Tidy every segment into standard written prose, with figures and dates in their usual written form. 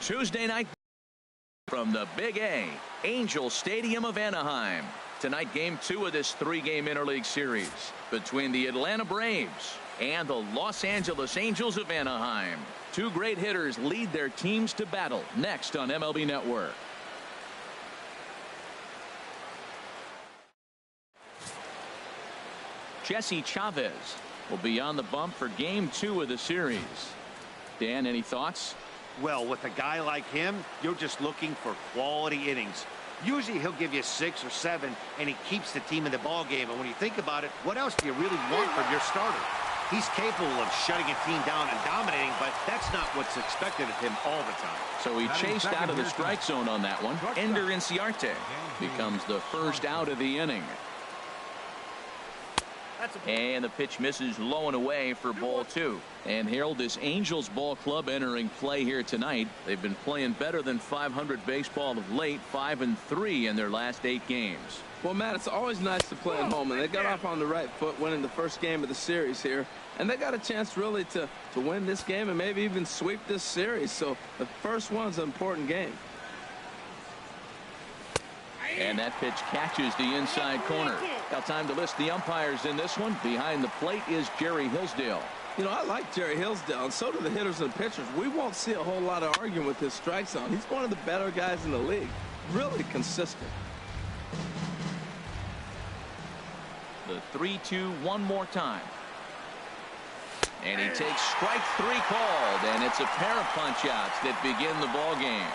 Tuesday night from the Big A, Angel Stadium of Anaheim. Tonight, Game 2 of this 3-game interleague series between the Atlanta Braves and the Los Angeles Angels of Anaheim. Two great hitters lead their teams to battle next on MLB Network. Jesse Chavez will be on the bump for Game 2 of the series. Dan, any thoughts? Well, with a guy like him, you're just looking for quality innings. Usually he'll give you 6 or 7, and he keeps the team in the ball game. And when you think about it, what else do you really want from your starter? He's capable of shutting a team down and dominating, but that's not what's expected of him all the time. So he chased out of the strike zone on that one. Ender Inciarte becomes the first out of the inning. And the pitch misses low and away for ball 2. And Harold, this Angels ball club entering play here tonight. They've been playing better than .500 baseball of late, 5-3 in their last 8 games. Well, Matt, it's always nice to play at home, and they got off on the right foot winning the first game of the series here. And they got a chance really to win this game and maybe even sweep this series. So the first one's an important game. And that pitch catches the inside corner. Now time to list the umpires in this one. Behind the plate is Jerry Hillsdale. You know, I like Jerry Hillsdale, and so do the hitters and pitchers. We won't see a whole lot of arguing with his strike zone. He's one of the better guys in the league. Really consistent. The 3-2 one more time. And he takes strike 3 called, and it's a pair of punch-outs that begin the ball game.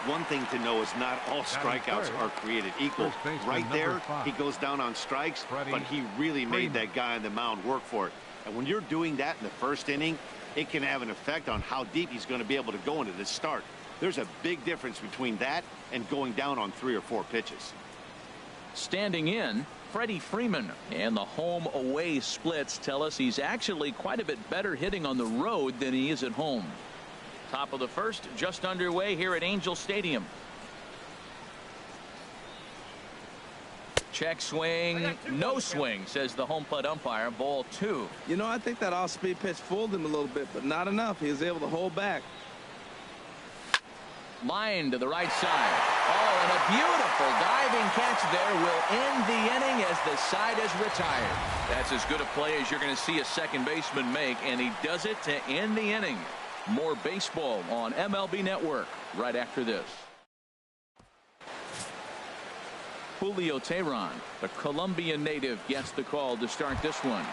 One thing to know is not all strikeouts are created equal. Right there, he goes down on strikes, but he really made that guy on the mound work for it. And when you're doing that in the first inning, it can have an effect on how deep he's going to be able to go into this start. There's a big difference between that and going down on 3 or 4 pitches. Standing in, Freddie Freeman, and the home away splits tell us he's actually quite a bit better hitting on the road than he is at home. Top of the first just underway here at Angel Stadium. Check swing, no swing, says the home plate umpire. Ball 2. You know, I think that off-speed pitch fooled him a little bit, but not enough. He was able to hold back. Line to the right side. Oh, and a beautiful diving catch there will end the inning as the side is retired. That's as good a play as you're going to see a second baseman make, and he does it to end the inning. More baseball on MLB Network right after this. Julio Teheran, the Colombian native, gets the call to start this one.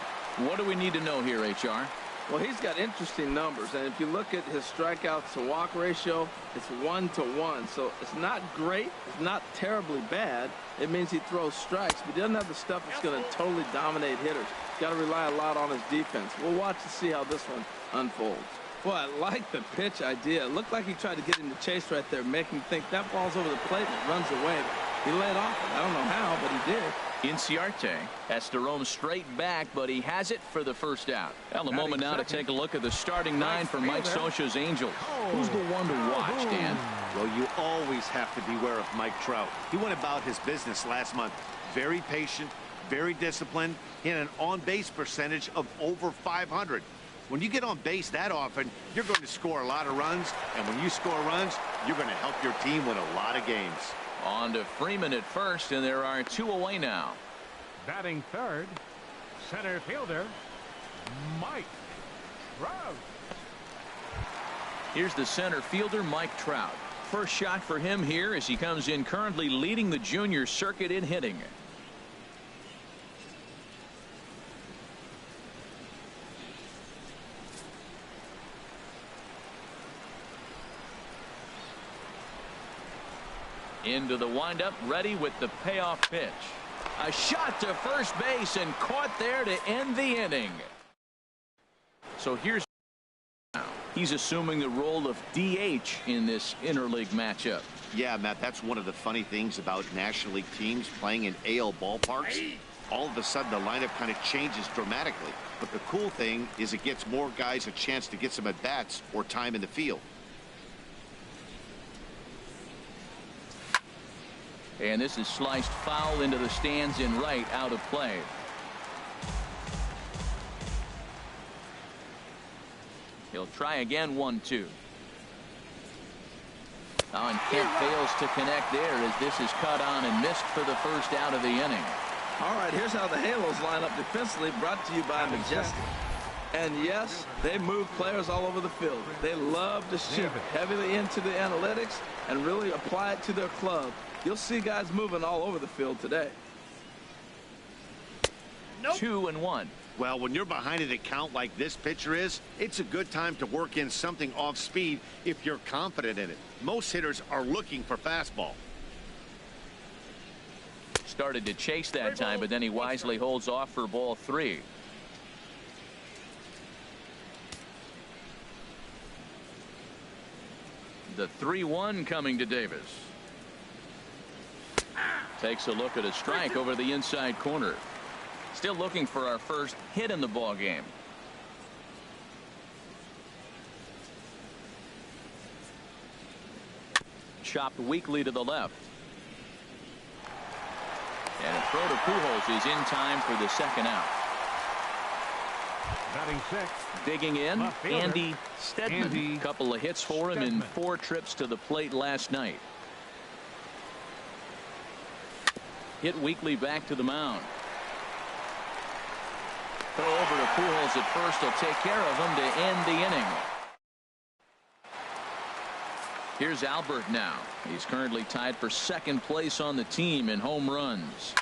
What do we need to know here, HR? Well, he's got interesting numbers, and if you look at his strikeouts to walk ratio, it's 1-to-1. So it's not great, it's not terribly bad. It means he throws strikes, but he doesn't have the stuff that's going to totally dominate hitters. He's got to rely a lot on his defense. We'll watch to see how this one unfolds. Well, I like the pitch idea. It looked like he tried to get him to chase right there, making him think that ball's over the plate and it runs away. He led off it. I don't know how, but he did. Inciarte has to roam straight back, but he has it for the first out. Well, a moment now to take a look at the starting 9 for Mike Scioscia's Angels. Who's the one to watch, Dan? Well, you always have to beware of Mike Trout. He went about his business last month. Very patient, very disciplined, and an on-base percentage of over .500. When you get on base that often, you're going to score a lot of runs, and when you score runs, you're going to help your team win a lot of games. On to Freeman at first, and there are 2 away now. Batting third, center fielder, Mike Trout. Here's the center fielder, Mike Trout. First shot for him here as he comes in currently leading the junior circuit in hitting. Into the windup, ready with the payoff pitch. A shot to first base and caught there to end the inning. So here's now. He's assuming the role of DH in this interleague matchup. Yeah, Matt, that's one of the funny things about National League teams playing in AL ballparks. All of a sudden, the lineup kind of changes dramatically. But the cool thing is it gets more guys a chance to get some at-bats or time in the field. And this is sliced foul into the stands in right, out of play. He'll try again, 1-2. Oh, and Kent fails to connect there as this is cut on and missed for the first out of the inning. All right, here's how the Halos line up defensively, brought to you by Majestic. And yes, they move players all over the field. They love to shift heavily into the analytics and really apply it to their club. You'll see guys moving all over the field today. 2-1. Well, when you're behind an account like this pitcher is, it's a good time to work in something off speed if you're confident in it. Most hitters are looking for fastball. Started to chase that time, but then he wisely holds off for ball 3. The 3-1 coming to Davis. Takes a look at a strike over the inside corner. Still looking for our first hit in the ball game. Chopped weakly to the left. And a throw to Pujols is in time for the second out. Batting sixth. Digging in, Andy Stedman. Couple of hits for him in 4 trips to the plate last night. Hit weakly back to the mound. Throw over to Pujols at first will take care of him to end the inning. Here's Albert now. He's currently tied for second place on the team in home runs.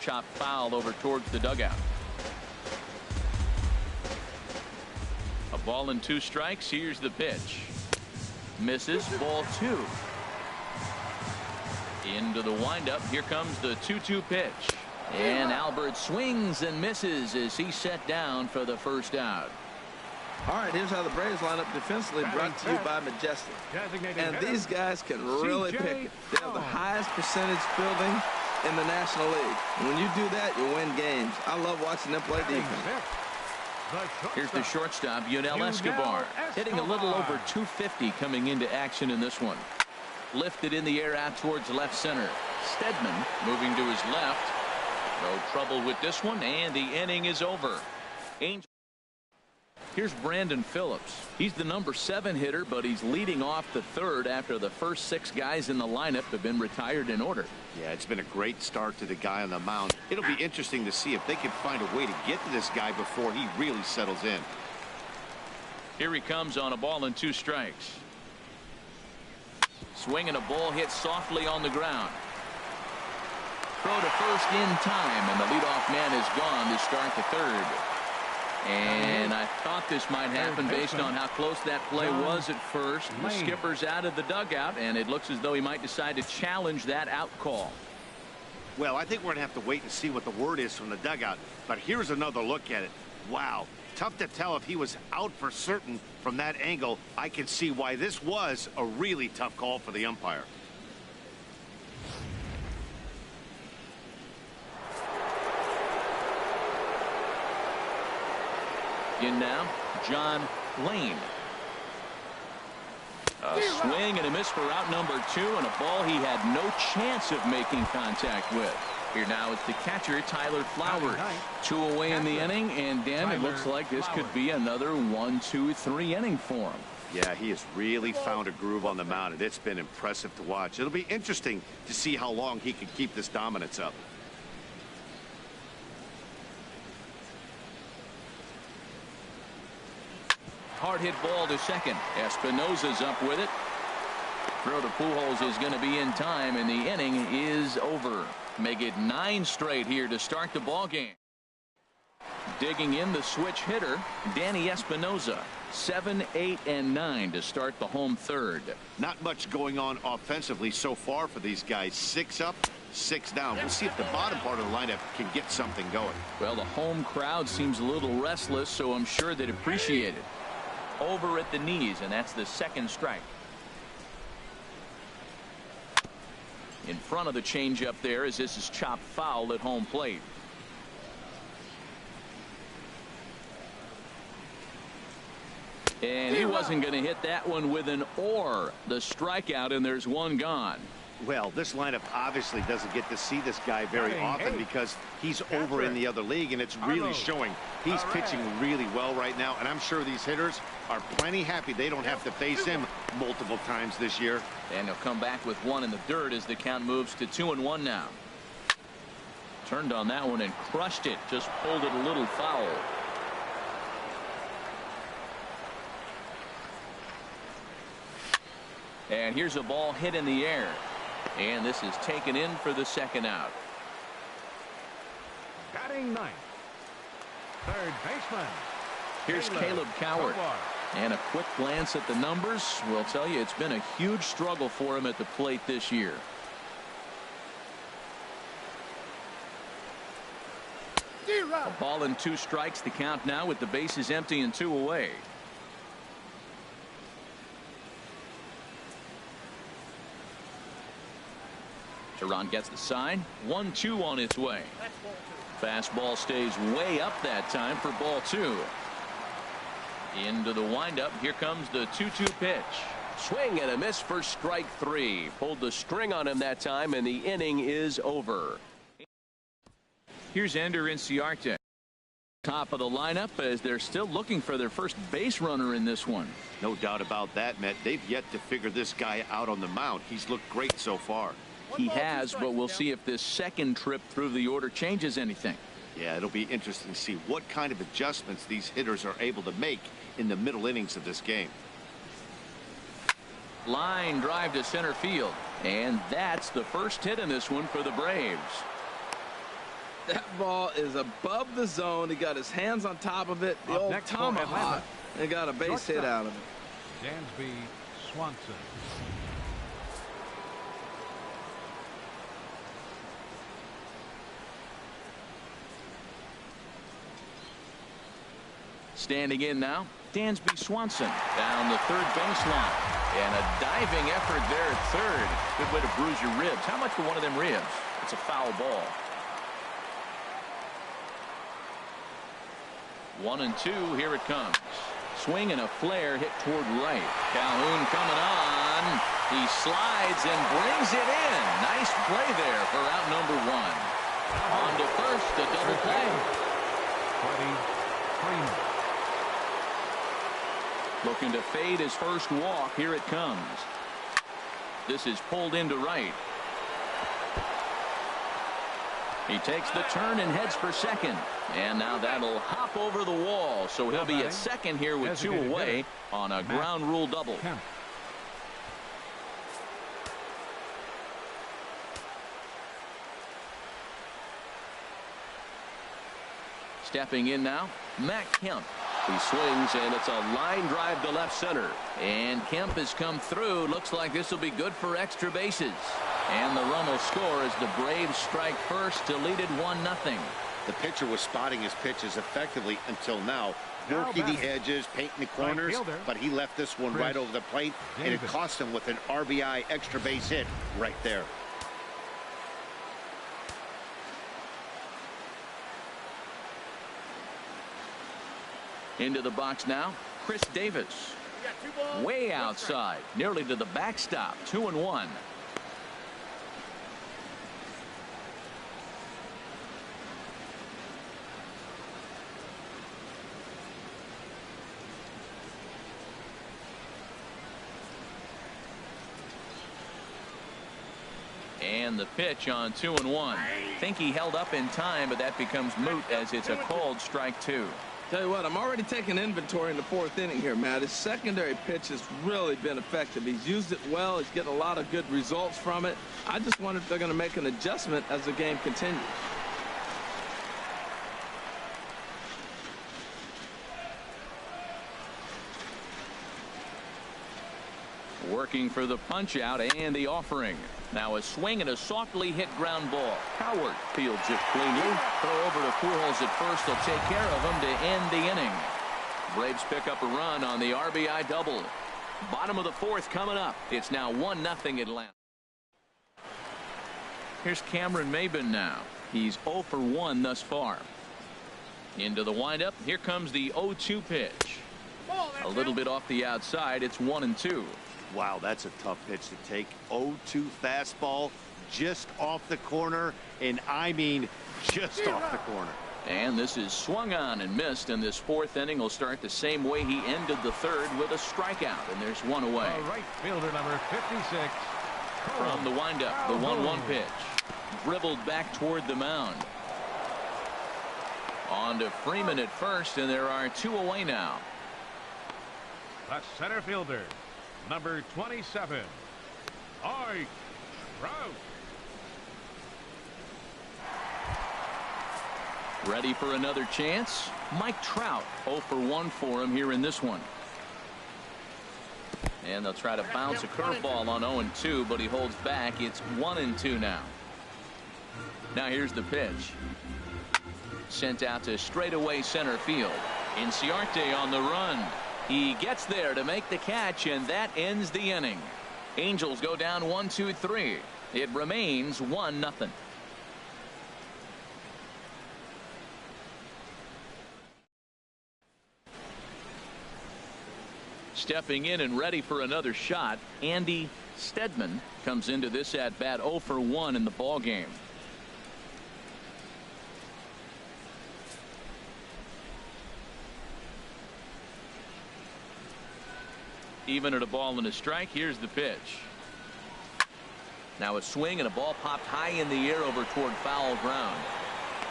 Chopped foul over towards the dugout. A ball and 2 strikes. Here's the pitch. Misses. Ball 2. Into the windup. Here comes the 2-2 pitch. And Albert swings and misses as he's set down for the first out. All right, here's how the Braves line up defensively, brought to you by Majestic. And these guys can really pick it. They have the highest percentage fielding in the National League. When you do that, you win games. I love watching them play defense. Here's the shortstop, Yunel Escobar, hitting a little over 250 coming into action in this one. Lifted in the air out towards left center. Stedman moving to his left. No trouble with this one, and the inning is over. Here's Brandon Phillips. He's the number 7 hitter, but he's leading off the 3rd after the first 6 guys in the lineup have been retired in order. Yeah, it's been a great start to the guy on the mound. It'll be interesting to see if they can find a way to get to this guy before he really settles in. Here he comes on a ball and 2 strikes. Swinging a ball hit softly on the ground. Throw to first in time, and the leadoff man is gone to start the 3rd. And I thought this might happen based on how close that play was at first. The skipper's out of the dugout, and it looks as though he might decide to challenge that out call. Well, I think we're going to have to wait and see what the word is from the dugout. But here's another look at it. Wow. Tough to tell if he was out for certain from that angle. I can see why this was a really tough call for the umpire. In now, John Lane. A swing and a miss for out number 2, and a ball he had no chance of making contact with. Here now is the catcher, Tyler Flowers. 2 away in the inning, and Dan, it looks like this could be another 1-2-3 inning for him. Yeah, he has really found a groove on the mound, and it's been impressive to watch. It'll be interesting to see how long he can keep this dominance up. Hard hit ball to second. Espinosa's up with it. Throw to Pujols is going to be in time, and the inning is over. Make it 9 straight here to start the ball game. Digging in the switch hitter, Danny Espinosa. 7, 8, and 9 to start the home 3rd. Not much going on offensively so far for these guys. 6 up, 6 down. We'll see if the bottom part of the lineup can get something going. Well, the home crowd seems a little restless, so I'm sure they'd appreciate it. Over at the knees, and that's the 2nd strike. In front of the changeup there as this is chopped foul at home plate. And he wasn't going to hit that one with an or. The strikeout, and there's 1 gone. Well, this lineup obviously doesn't get to see this guy very often because he's over in the other league, and it's really showing. He's pitching really well right now, and I'm sure these hitters are plenty happy they don't have to face him multiple times this year. And he'll come back with one in the dirt as the count moves to 2-1 now. Turned on that one and crushed it. Just pulled it a little foul. And here's a ball hit in the air. And this is taken in for the second out. Batting ninth, third baseman. Here's Caleb Coward. And a quick glance at the numbers will tell you it's been a huge struggle for him at the plate this year. A ball and 2 strikes, the count now with the bases empty and 2 away. Tehran gets the sign. 1-2 on its way. Fastball stays way up that time for ball 2. Into the windup. Here comes the 2-2 pitch. Swing and a miss for strike 3. Pulled the string on him that time, and the inning is over. Here's Ender Inciarte. Top of the lineup as they're still looking for their first base runner in this one. No doubt about that, Matt. They've yet to figure this guy out on the mound. He's looked great so far. He has, but we'll see if this second trip through the order changes anything. Yeah, it'll be interesting to see what kind of adjustments these hitters are able to make in the middle innings of this game. Line drive to center field, and that's the first hit in this one for the Braves. That ball is above the zone. He got his hands on top of it, the old tomahawk, and got a base hit out of it. Dansby Swanson. Standing in now, Dansby Swanson down the third baseline. And a diving effort there at third. Good way to bruise your ribs. How much for one of them ribs? It's a foul ball. 1-2. Here it comes. Swing and a flare hit toward right. Calhoun coming on. He slides and brings it in. Nice play there for out number 1. On to first, a double play. Looking to fade his first walk. Here it comes. This is pulled into right. He takes the turn and heads for second. And now that'll hop over the wall. So he'll be at second here with 2 away on a ground rule double. Stepping in now, Matt Kemp. He swings, and it's a line drive to left center. And Kemp has come through. Looks like this will be good for extra bases. And the run will score as the Braves strike first to lead it 1-0. The pitcher was spotting his pitches effectively until now. Working the edges, painting the corners, but he left this one right over the plate, and it cost him with an RBI extra base hit right there. Into the box now, Chris Davis. Way outside, nearly to the backstop. 2-1. And the pitch on 2-1. Think he held up in time, but that becomes moot as it's a called strike 2. Tell you what, I'm already taking inventory in the 4th inning here, Matt. His secondary pitch has really been effective. He's used it well. He's getting a lot of good results from it. I just wonder if they're going to make an adjustment as the game continues. Working for the punch out and the offering. Now a swing and a softly hit ground ball. Howard fields it cleanly. Throw over to Pujols at first. They'll take care of him to end the inning. Braves pick up a run on the RBI double. Bottom of the 4th coming up. It's now 1-0 Atlanta. Here's Cameron Maybin now. He's 0 for 1 thus far. Into the windup. Here comes the 0-2 pitch. A little bit off the outside. It's 1-2. Wow, that's a tough pitch to take. 0-2 fastball just off the corner, and I mean just off the corner. And this is swung on and missed, and this fourth inning will start the same way he ended the third, with a strikeout, and there's one away. Right fielder number 56. From the windup, the 1-1 pitch. Dribbled back toward the mound. On to Freeman at first, and there are two away now. The center fielder, number 27, Ike Trout. Ready for another chance? Mike Trout, 0 for 1 for him here in this one. And they'll try to bounce a curveball on 0-2, but he holds back. It's 1-2 now. Now here's the pitch. Sent out to straightaway center field. Inciarte on the run. He gets there to make the catch, and that ends the inning. Angels go down 1-2-3. It remains 1-0. Stepping in and ready for another shot, Andy Stedman comes into this at bat 0 for 1 in the ball game. Even at a ball and a strike. Here's the pitch. Now a swing, and a ball popped high in the air over toward foul ground.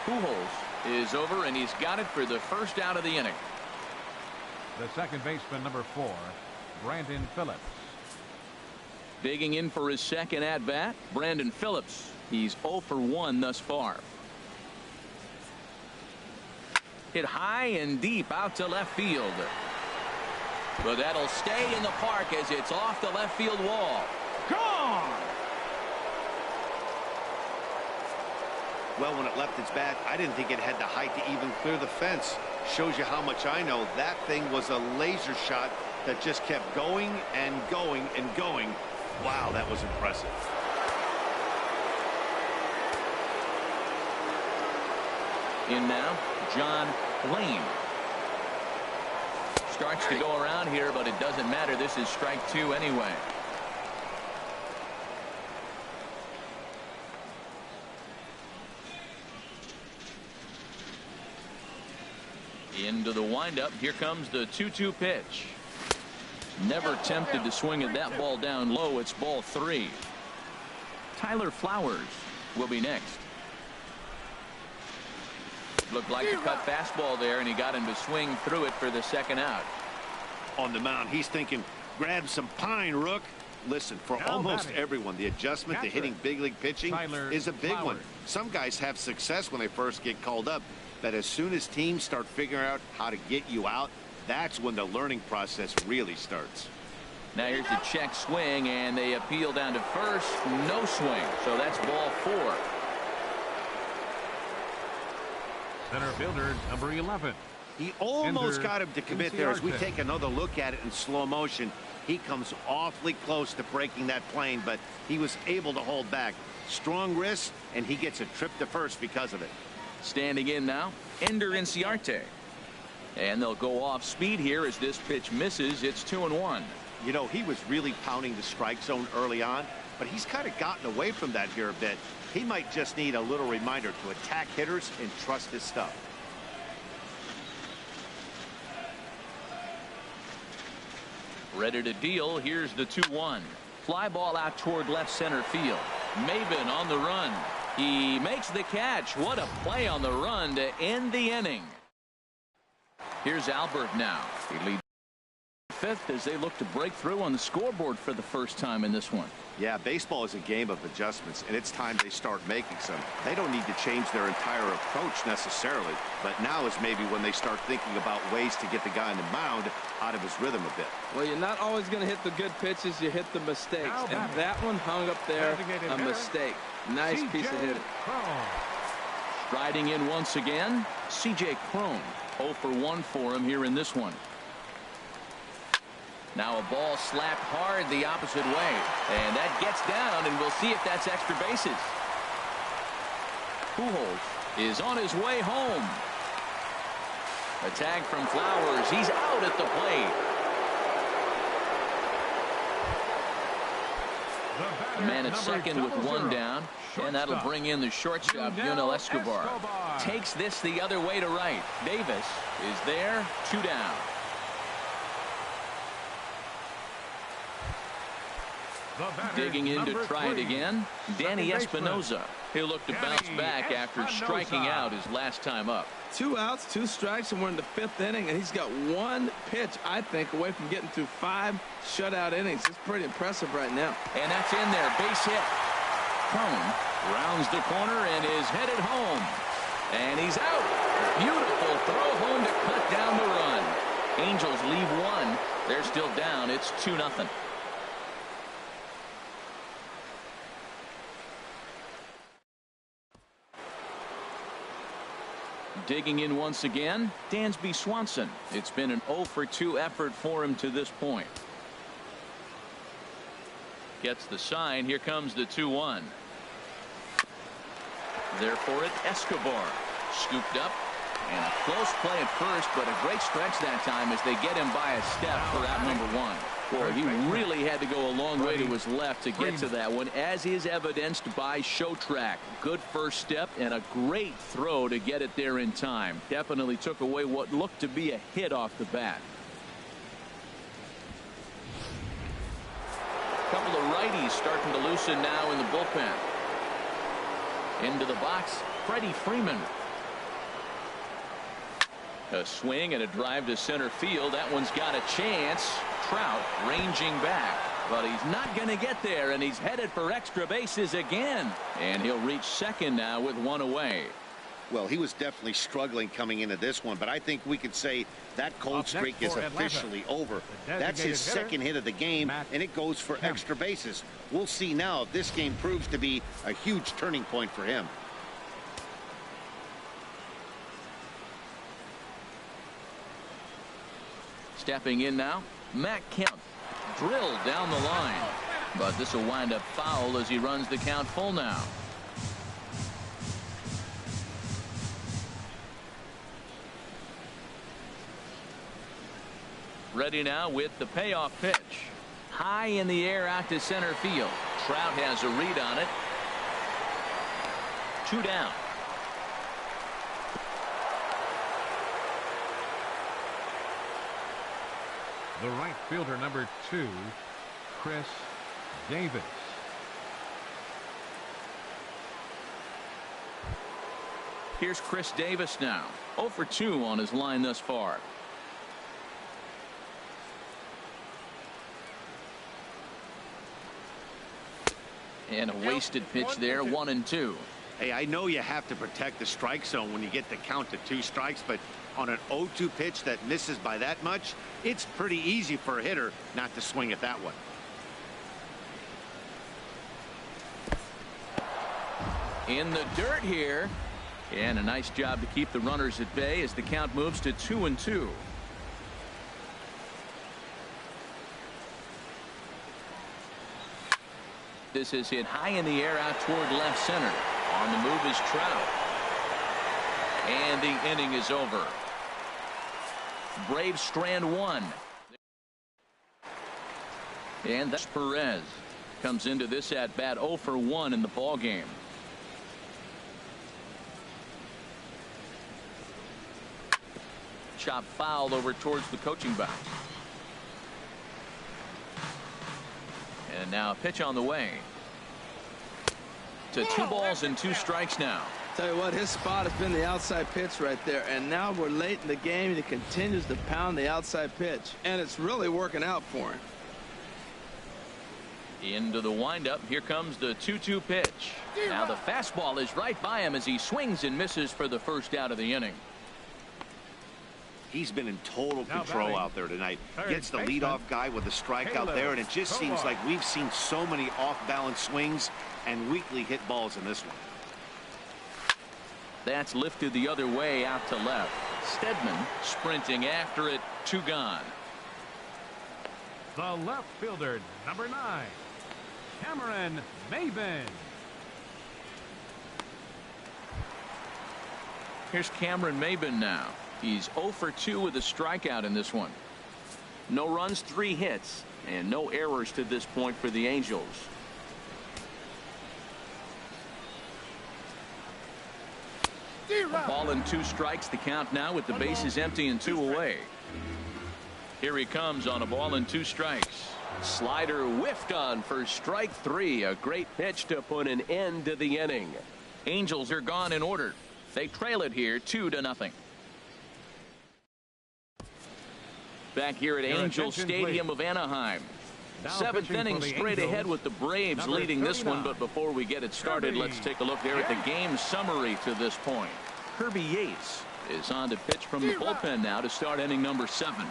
Pujols is over, and he's got it for the first out of the inning. The second baseman, number 4, Brandon Phillips. Digging in for his second at bat, Brandon Phillips. He's 0 for 1 thus far. Hit high and deep out to left field. But that'll stay in the park as it's off the left field wall. Gone! Well, when it left its bat, I didn't think it had the height to even clear the fence. Shows you how much I know. That thing was a laser shot that just kept going and going and going. Wow, that was impressive. In now, John Lane. Starts to go around here, but it doesn't matter. This is strike 2 anyway. Into the windup. Here comes the 2-2 pitch. Never tempted to swing at that ball down low. It's ball 3. Tyler Flowers will be next. Looked like a cut fastball there, and he got him to swing through it for the second out. On the mound, he's thinking, grab some pine, Rook. Listen, for almost everyone, the adjustment to hitting big league pitching is a big one. Some guys have success when they first get called up, but as soon as teams start figuring out how to get you out, that's when the learning process really starts. Now here's the check swing, and they appeal down to first. No swing, so that's ball 4. Center fielder, number 11. He almost got him to commit there. As we take another look at it in slow motion, he comes awfully close to breaking that plane, but he was able to hold back. Strong wrist, and he gets a trip to first because of it. Standing in now, Ender Inciarte. And they'll go off speed here as this pitch misses. It's 2-1. You know, he was really pounding the strike zone early on, but he's kind of gotten away from that here a bit. He might just need a little reminder to attack hitters and trust his stuff. Ready to deal. Here's the 2-1. Fly ball out toward left center field. Maben on the run. He makes the catch. What a play on the run to end the inning. Here's Albert now. He leads 5th as they look to break through on the scoreboard for the first time in this one. Yeah, baseball is a game of adjustments, and it's time they start making some. They don't need to change their entire approach necessarily, but now is maybe when they start thinking about ways to get the guy on the mound out of his rhythm a bit. Well, you're not always going to hit the good pitches. You hit the mistakes, and that one hung up there, a mistake. Nice piece of hitting. Striding in once again, C.J. Cron. 0 for 1 for him here in this one. Now a ball slapped hard the opposite way, and that gets down, and we'll see if that's extra bases. Pujols is on his way home. A tag from Flowers. He's out at the plate. A man at second with one down. And that'll bring in the shortstop, Yunel Escobar. Takes this the other way to right. Davis is there. 2 down. Digging in to try it again. Danny Espinoza. He'll look to bounce back after striking out his last time up. 2 outs, 2 strikes, and we're in the 5th inning, and he's got 1 pitch, I think, away from getting through 5 shutout innings. It's pretty impressive right now. And that's in there. Base hit. Cone rounds the corner and is headed home. And he's out. Beautiful throw home to cut down the run. Angels leave 1. They're still down. It's 2-0. Digging in once again, Dansby Swanson. It's been an 0 for 2 effort for him to this point. Gets the sign. Here comes the 2-1. There for it, Escobar. Scooped up. And a close play at first, but a great stretch that time as they get him by a step for out number 1. Boy, he really had to go a long way to his left to get to that one, as is evidenced by Showtrack. Good first step and a great throw to get it there in time. Definitely took away what looked to be a hit off the bat. A couple of righties starting to loosen now in the bullpen. Into the box, Freddie Freeman. A swing and a drive to center field. That one's got a chance. Trout ranging back, but he's not going to get there, and he's headed for extra bases again. And he'll reach second now with 1 away. Well, he was definitely struggling coming into this one, but I think we could say that cold streak is officially over. That's his second hit of the game, and it goes for extra bases. We'll see now if this game proves to be a huge turning point for him. Stepping in now, Matt Kemp. Drilled down the line, but this will wind up foul as he runs the count full now. Ready now with the payoff pitch. High in the air out to center field. Trout has a read on it. 2 down. The right fielder, number 2, Chris Davis. Here's Chris Davis now. 0 for 2 on his line thus far. And a wasted pitch there, 1-2. Hey, I know you have to protect the strike zone when you get the count to 2 strikes, but on an 0-2 pitch that misses by that much, it's pretty easy for a hitter not to swing at that one. In the dirt here, and a nice job to keep the runners at bay as the count moves to 2-2. This is hit high in the air out toward left center. On the move is Trout. And the inning is over. Braves strand 1. And that's Perez. Comes into this at bat 0 for 1 in the ball game. Chop fouled over towards the coaching box. And now a pitch on the way. To 2 balls and 2 strikes now. Tell you what, his spot has been the outside pitch right there, and now we're late in the game and he continues to pound the outside pitch, and it's really working out for him. Into the windup. Here comes the 2-2 pitch. Now the fastball is right by him as he swings and misses for the first out of the inning. He's been in total control out there tonight. Gets the leadoff guy with a strikeout there, and it just seems like we've seen so many off-balance swings and weakly hit balls in this one. That's lifted the other way out to left. Stedman sprinting after it. 2 gone. The left fielder, number 9, Cameron Maybin. Here's Cameron Maybin now. He's 0 for 2 with a strikeout in this one. No runs, 3 hits, and no errors to this point for the Angels. A ball and 2 strikes to count now with the bases empty and 2 away. Here he comes on a ball and 2 strikes. Slider whiffed on for strike 3. A great pitch to put an end to the inning. Angels are gone in order. They trail it here 2-0. Back here at Angel Stadium of Anaheim. 7th inning straight ahead with the Braves leading this one. But before we get it started, let's take a look there at the game summary to this point. Kirby Yates is on to pitch from the bullpen now to start inning number 7.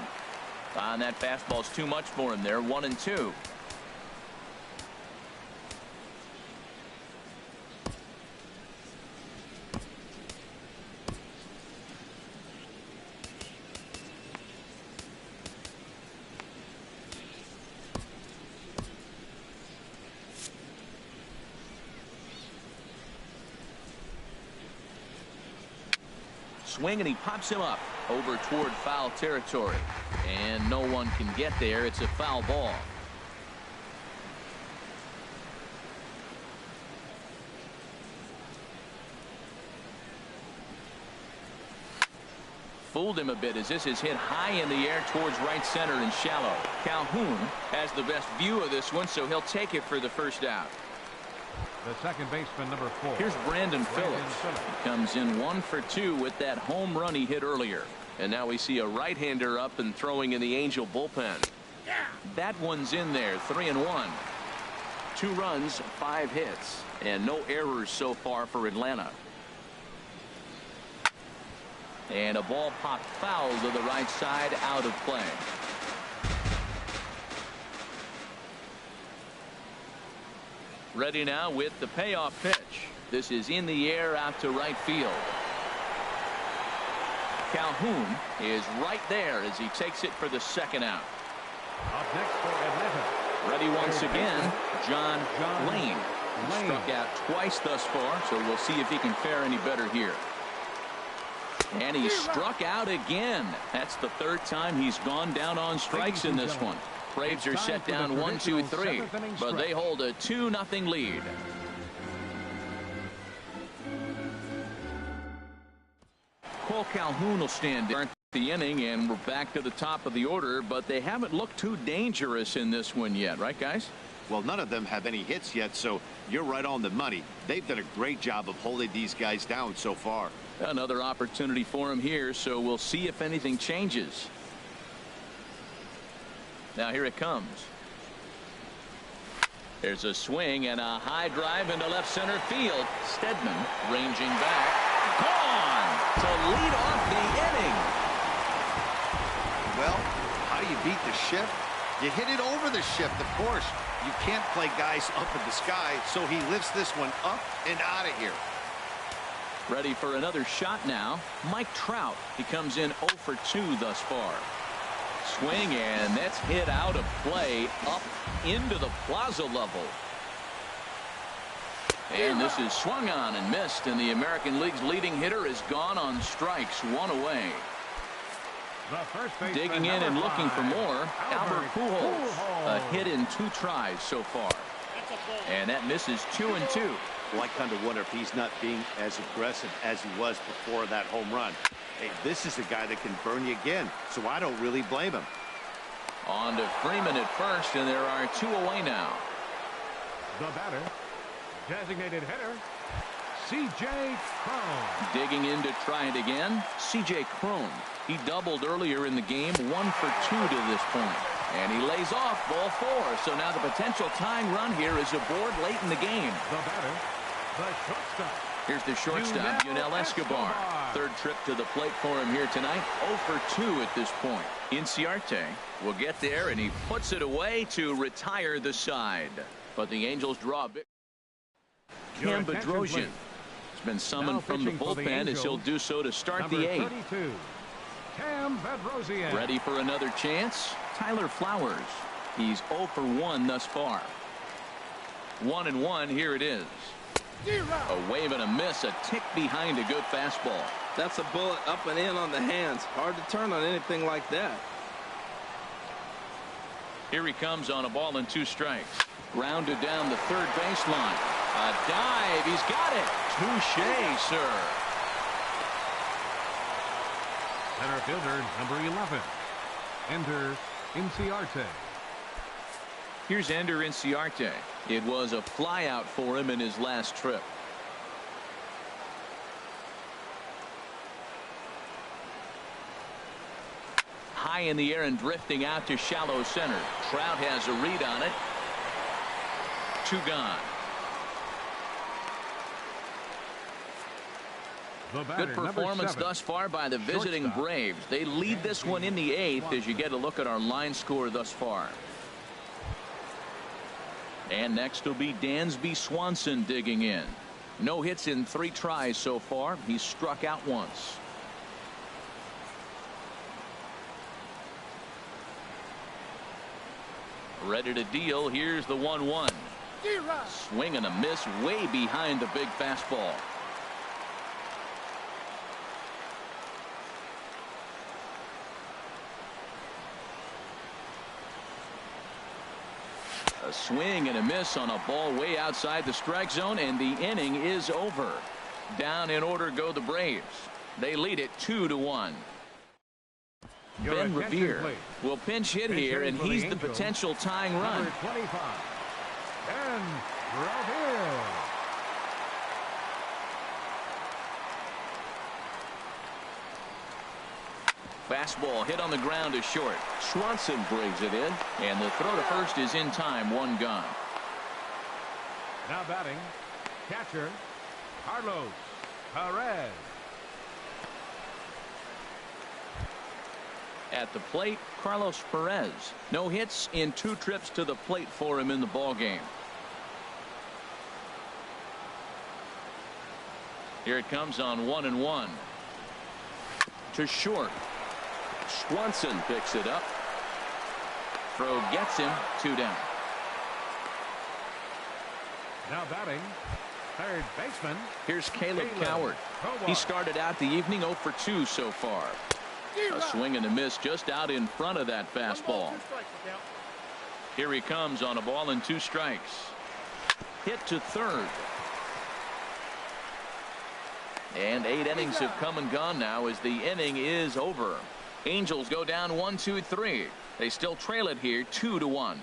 And that fastball's too much for him there. 1-2. Swing, and he pops him up over toward foul territory, and no one can get there. It's a foul ball. Fooled him a bit as this is hit high in the air towards right center and shallow. Calhoun has the best view of this one, so he'll take it for the first out. The second baseman, number 4. Here's Brandon Phillips. He comes in 1 for 2 with that home run he hit earlier. And now we see a right-hander up and throwing in the Angel bullpen. That one's in there. 3-1. 2 runs, 5 hits, and no errors so far for Atlanta. And a ball popped foul to the right side, out of play. Ready now with the payoff pitch. This is in the air out to right field. Calhoun is right there as he takes it for the second out. Up next for Atlanta. Ready once again, John Lane. He struck out twice thus far, so we'll see if he can fare any better here. And he struck out again. That's the 3rd time he's gone down on strikes in this one. Braves are set down 1-2-3, but they hold a 2-0 lead. Cole Calhoun will stand in the inning, and we're back to the top of the order, but they haven't looked too dangerous in this one yet, right, guys? Well, none of them have any hits yet, so you're right on the money. They've done a great job of holding these guys down so far. Another opportunity for him here, so we'll see if anything changes. Now here it comes. There's a swing and a high drive into left center field. Stedman ranging back. Gone to lead off the inning. Well, how do you beat the shift? You hit it over the shift, of course. You can't play guys up in the sky, so he lifts this one up and out of here. Ready for another shot now. Mike Trout. He comes in 0 for 2 thus far. Swing, and that's hit out of play up into the plaza level. And this is swung on and missed, and the American League's leading hitter is gone on strikes, 1 away. Digging in and looking for more, Albert Pujols. A hit in 2 tries so far. And that misses 2-2. Well, I kind of wonder if he's not being as aggressive as he was before that home run. Hey, this is a guy that can burn you again, so I don't really blame him. On to Freeman at first, and there are 2 away now. The batter, designated hitter, C.J. Cron. Digging in to try it again, C.J. Cron. He doubled earlier in the game, 1 for 2 to this point. And he lays off ball 4. So now the potential tying run here is aboard late in the game. The batter, the shortstop. Here's the shortstop, Yunel Escobar. 3rd trip to the plate for him here tonight. 0 for 2 at this point. Inciarte will get there, and he puts it away to retire the side. But the Angels draw a big. Cam Bedrosian has been summoned from the bullpen as he'll do so to start the 8th. 32, Cam Bedrosian. Ready for another chance. Tyler Flowers. He's 0 for 1 thus far. 1-1. Here it is. A wave and a miss, a tick behind a good fastball. That's a bullet up and in on the hands. Hard to turn on anything like that. Here he comes on a ball and 2 strikes. Grounded down the third baseline. A dive. He's got it. Touche, sir. Center fielder number 11. Ender Inciarte. Here's Ender Inciarte. It was a flyout for him in his last trip. High in the air and drifting out to shallow center. Trout has a read on it. 2 gone. Good performance thus far by the visiting Braves. They lead this one in the 8th as you get a look at our line score thus far. And next will be Dansby Swanson digging in. No hits in 3 tries so far. He's struck out once. Ready to deal. Here's the 1-1. Swing and a miss way behind the big fastball. A swing and a miss on a ball way outside the strike zone, and the inning is over. Down in order go the Braves. They lead it 2-1. Ben Revere will pinch hit here, and he's the potential tying run. Number 25, Ben Revere. Fastball hit on the ground to short. Swanson brings it in, and the throw to first is in time. 1 gone. Now batting, catcher Carlos Perez. At the plate, Carlos Perez. No hits in 2 trips to the plate for him in the ballgame. Here it comes on 1-1. To short. Swanson picks it up. Throw gets him. 2 down. Now batting, third baseman. Here's Caleb Coward. He started out the evening 0 for 2 so far. A swing and a miss just out in front of that fastball. Here he comes on a ball and 2 strikes. Hit to third. And 8 innings have come and gone now as the inning is over. Angels go down 1-2-3. They still trail it here 2-1.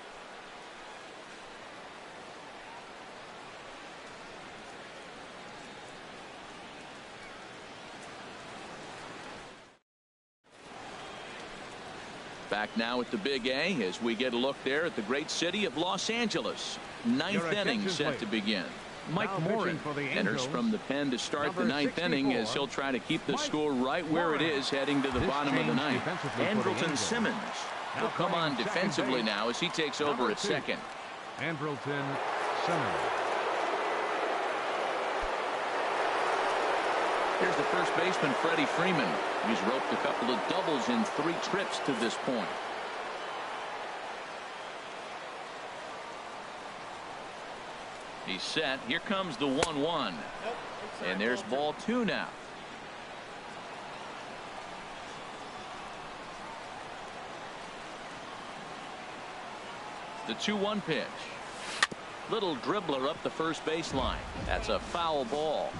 Back now at the Big A as we get a look there at the great city of Los Angeles. 9th inning set to begin. Mike Morin enters from the pen to start the 9th inning as he'll try to keep the score right where it is heading to the bottom of the 9th. Andrelton Simmons will come on defensively now as he takes over at second. Andrelton Simmons. Here's the first baseman, Freddie Freeman. He's roped a couple of doubles in 3 trips to this point. He's set. Here comes the 1-1. And there's ball 2 now. The 2-1 pitch. Little dribbler up the first baseline. That's a foul ball.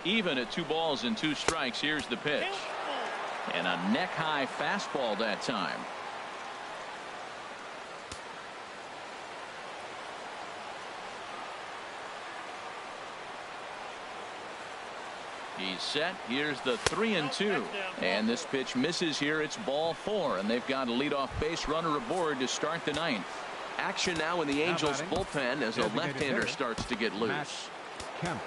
Even at 2 balls and 2 strikes. Here's the pitch. And a neck-high fastball that time. He's set. Here's the 3-2. And this pitch misses here. It's ball 4. And they've got a leadoff base runner aboard to start the 9th. Action now in the Angels bullpen as a left-hander starts to get loose. Kemp.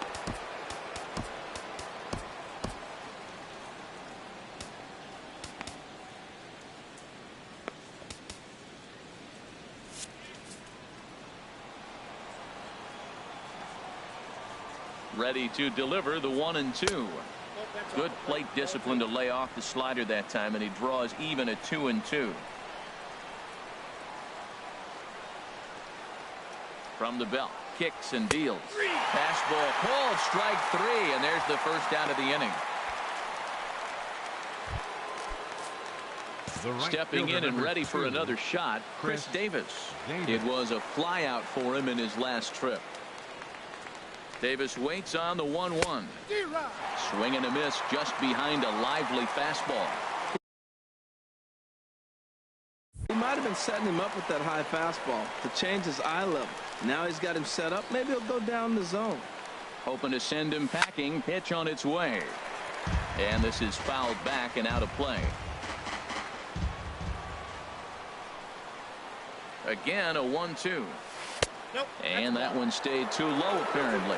Ready to deliver the 1-2. Good plate discipline to lay off the slider that time, and he draws even at 2-2. From the belt, kicks and deals. Fastball called, strike 3, and there's the first out of the inning. Stepping in and ready for another shot, Chris Davis. It was a flyout for him in his last trip. Davis waits on the 1-1. Swing and a miss just behind a lively fastball. He might have been setting him up with that high fastball to change his eye level. Now he's got him set up. Maybe he'll go down the zone. Hoping to send him packing. Pitch on its way. And this is fouled back and out of play. Again, a 1-2. Nope. And that one stayed too low, apparently.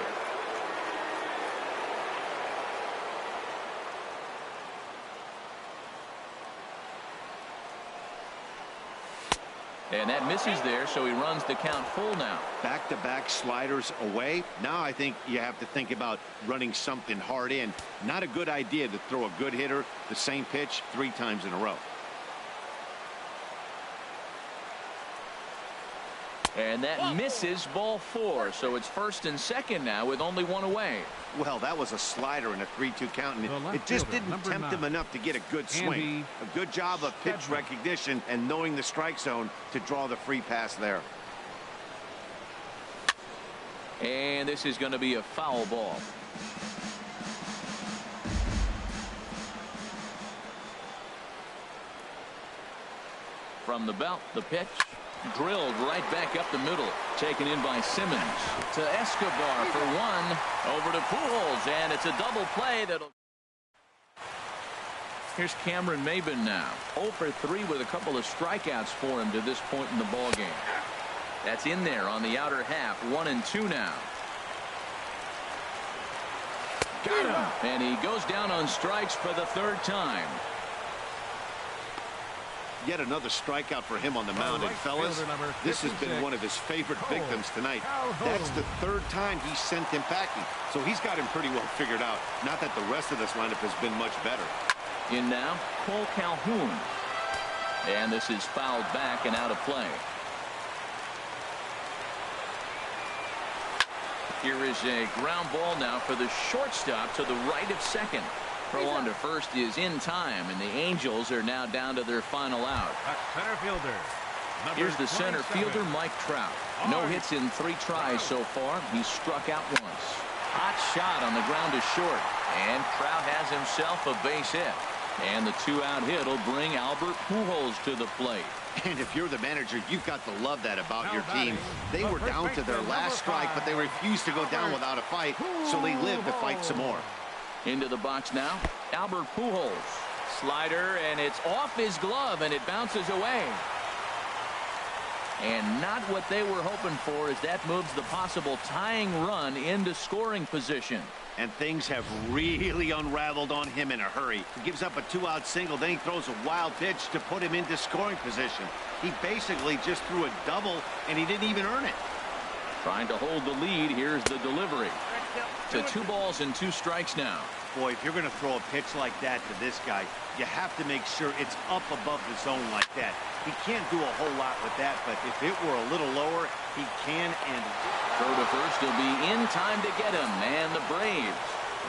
And that misses there, so he runs the count full now. Back-to-back sliders away. Now I think you have to think about running something hard in. Not a good idea to throw a good hitter the same pitch 3 times in a row. And that misses, ball 4. So it's first and second now with only 1 away. Well, that was a slider in a 3-2 count, and it just didn't tempt him enough to get a good swing. A good job of pitch recognition and knowing the strike zone to draw the free pass there. And this is going to be a foul ball. From the belt, the pitch. Drilled right back up the middle. Taken in by Simmons. To Escobar for 1. Over to Pujols, and it's a double play that'll. Here's Cameron Maybin now. 0 for 3 with a couple of strikeouts for him to this point in the ballgame. That's in there on the outer half. 1-2 now. Got him. And he goes down on strikes for the 3rd time. Yet another strikeout for him on the mound. And fellas, this has been one of his favorite victims tonight. That's the 3rd time he sent him packing. So he's got him pretty well figured out. Not that the rest of this lineup has been much better. In now, Cole Calhoun. And this is fouled back and out of play. Here is a ground ball now for the shortstop to the right of second. Throw on to first is in time, and the Angels are now down to their final out. Center fielder. Here's the center fielder, Mike Trout. No hits in 3 tries so far. He's struck out once. Hot shot on the ground to short, and Trout has himself a base hit. And the 2-out hit will bring Albert Pujols to the plate. And if you're the manager, you've got to love that about your team. They were down to their last strike, but they refused to go down without a fight, so they lived to fight some more. Into the box now, Albert Pujols. Slider, and it's off his glove, and it bounces away. And not what they were hoping for, as that moves the possible tying run into scoring position. And things have really unraveled on him in a hurry. He gives up a 2-out single, then he throws a wild pitch to put him into scoring position. He basically just threw a double, and he didn't even earn it. Trying to hold the lead. Here's the delivery. To 2 balls and 2 strikes now. Boy, if you're going to throw a pitch like that to this guy, you have to make sure it's up above the zone like that. He can't do a whole lot with that, but if it were a little lower, he can and throw to first will be in time to get him, and the Braves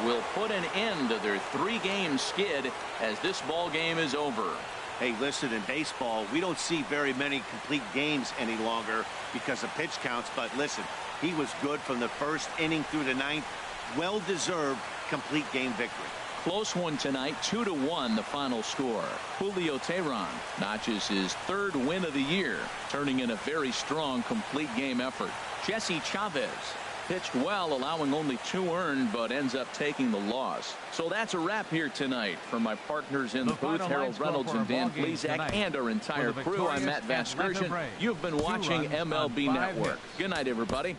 will put an end to their 3-game skid as this ball game is over. Hey, listen, in baseball, we don't see very many complete games any longer because of pitch counts, but listen, he was good from the 1st inning through the 9th. Well-deserved complete game victory. Close one tonight, 2-1 the final score. Julio Teheran notches his 3rd win of the year, turning in a very strong complete game effort. Jesse Chavez pitched well, allowing only 2 earned, but ends up taking the loss. So that's a wrap here tonight. For my partners in the booth, Harold Reynolds and Dan Plesac, and our entire crew, I'm Matt Vasgersian. You've been watching MLB Network. Good night, everybody.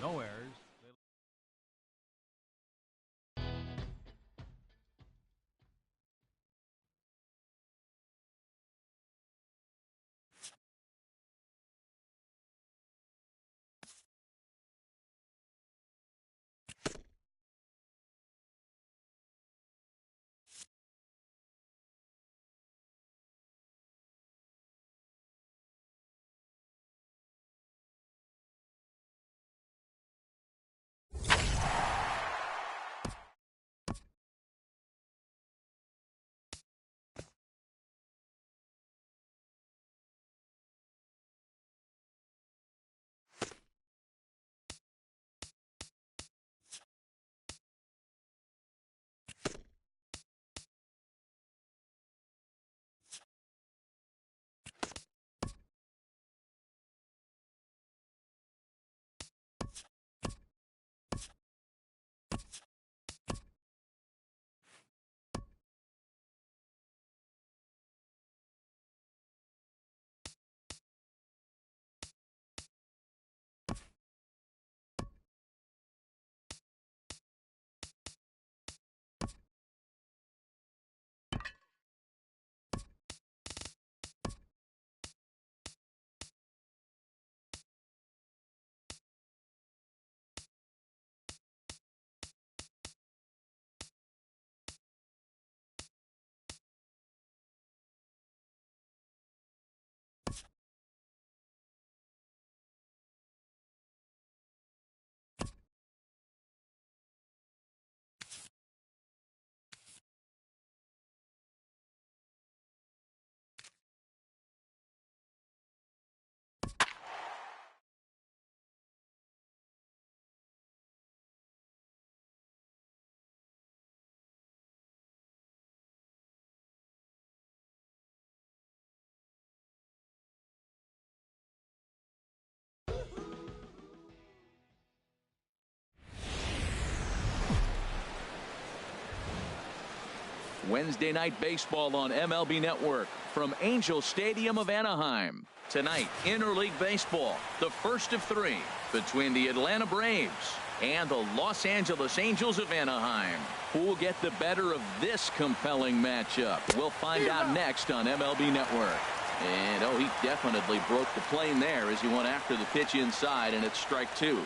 Wednesday Night Baseball on MLB Network from Angel Stadium of Anaheim. Tonight, interleague baseball, the first of three between the Atlanta Braves and the Los Angeles Angels of Anaheim. Who will get the better of this compelling matchup? We'll find out next on MLB Network. And oh, he definitely broke the plane there as he went after the pitch inside, and it's strike two.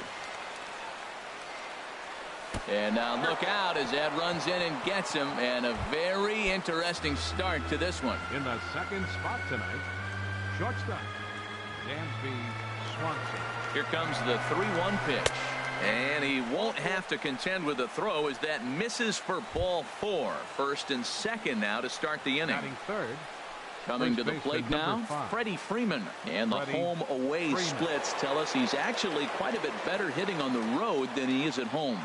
And now look out as that runs in and gets him, and a very interesting start to this one. In the second spot tonight, shortstop Dansby Swanson. Here comes the 3-1 pitch, and he won't have to contend with the throw as that misses for ball 4. First and second now to start the inning. Batting third. Coming to the plate now, Freddie Freeman. And the home-away splits tell us he's actually quite a bit better hitting on the road than he is at home.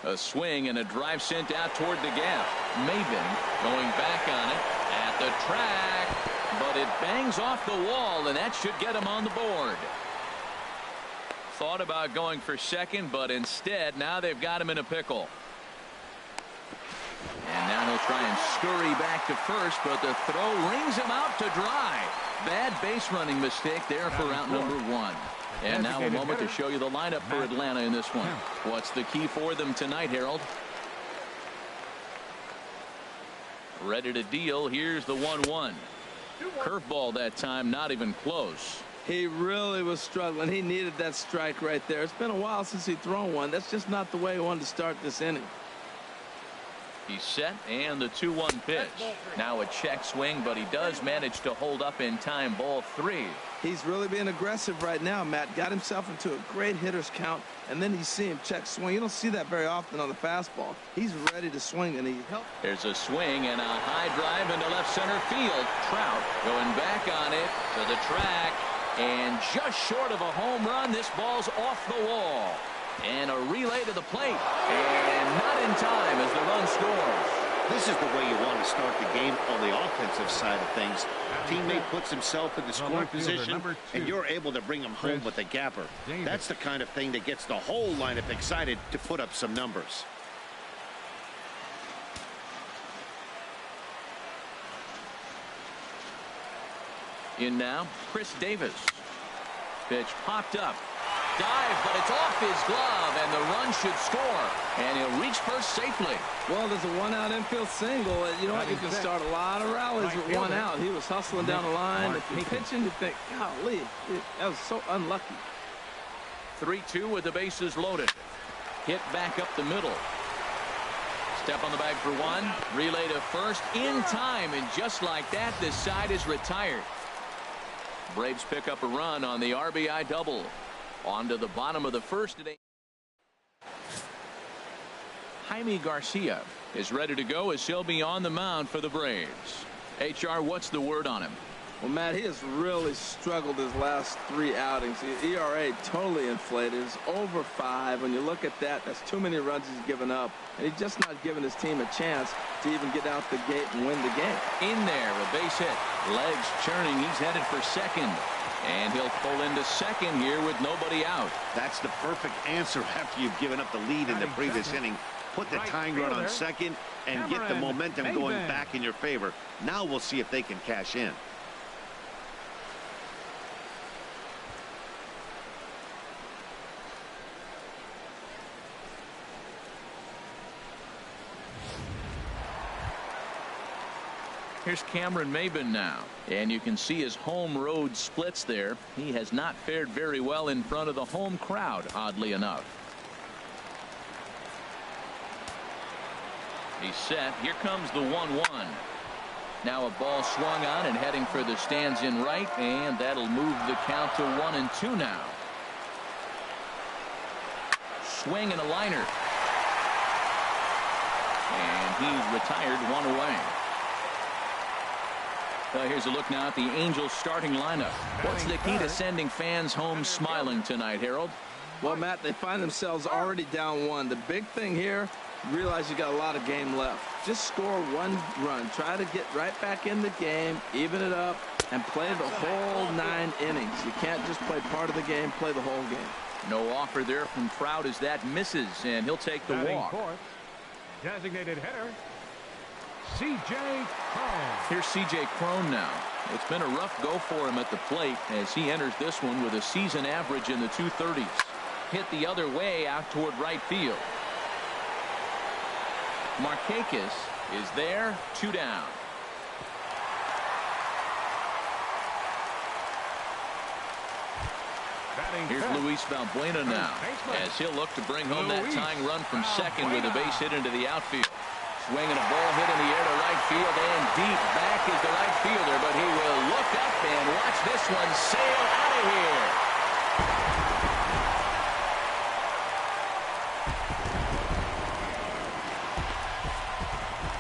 A swing and a drive sent out toward the gap. Maben going back on it at the track, but it bangs off the wall, and that should get him on the board. Thought about going for second, but instead now they've got him in a pickle. And now he'll try and scurry back to first, but the throw rings him out to dry. Bad base running mistake there for out number 1. And now a moment to show you the lineup for Atlanta in this one. What's the key for them tonight, Harold? Ready to deal. Here's the 1-1. Curveball that time, not even close. He really was struggling. He needed that strike right there. It's been a while since he's thrown one. That's just not the way he wanted to start this inning. He's set, and the 2-1 pitch. Now a check swing, but he does manage to hold up in time. Ball 3. He's really being aggressive right now, Matt. Got himself into a great hitter's count, and then you see him check swing. You don't see that very often on the fastball. He's ready to swing, and he helped. There's a swing and a high drive into left center field. Trout going back on it to the track, and just short of a home run. This ball's off the wall. And a relay to the plate, and not in time as the run scores. This is the way you want to start the game on the offensive side of things. Teammate puts himself in the scoring position, and you're able to bring him home with a gapper. That's the kind of thing that gets the whole lineup excited to put up some numbers. In now, Chris Davis. Pitch popped up. Dive, but it's off his glove, and the run should score, and he'll reach first safely. Well, there's a one-out infield single. You know what? You can start a lot of rallies with one out. He was hustling down the line. If you're pitching, you think, golly, that was so unlucky. 3-2 with the bases loaded. Hit back up the middle. Step on the bag for one. Relay to first in time, and just like that, this side is retired. Braves pick up a run on the RBI double. On to the bottom of the first today. Jaime Garcia is ready to go as he'll be on the mound for the Braves. HR, what's the word on him? Well, Matt, he has really struggled his last 3 outings. The ERA totally inflated. It's over 5. When you look at that, that's too many runs he's given up. And he's just not giving his team a chance to even get out the gate and win the game. In there, a base hit. Legs churning. He's headed for second. And he'll pull into second here with nobody out. That's the perfect answer after you've given up the lead in the previous inning. Put the tying run on second and get the momentum going back in your favor. Now we'll see if they can cash in. Here's Cameron Maben now, and you can see his home road splits there. He has not fared very well in front of the home crowd, oddly enough. He's set. Here comes the 1-1. Now a ball swung on and heading for the stands in right, and that'll move the count to 1-2 now. Swing and a liner. And he's retired, 1 away. Here's a look now at the Angels starting lineup. What's the key to sending fans home smiling tonight, Harold? Well, Matt, they find themselves already down 1. The big thing here, realize you got a lot of game left. Just score 1 run. Try to get right back in the game, even it up, and play the whole 9 innings. You can't just play part of the game, play the whole game. No offer there from Trout as that misses, and he'll take the walk. Designated hitter, C.J. Cron. Here's C.J. Cron now. It's been a rough go for him at the plate as he enters this one with a season average in the 230s. Hit the other way out toward right field. Markakis is there, 2 down. Here's Luis Valbuena now as he'll look to bring home that tying run from second with a base hit into the outfield. Swinging a ball hit in the air to right field, and deep back is the right fielder, but he will look up and watch this one sail out of here.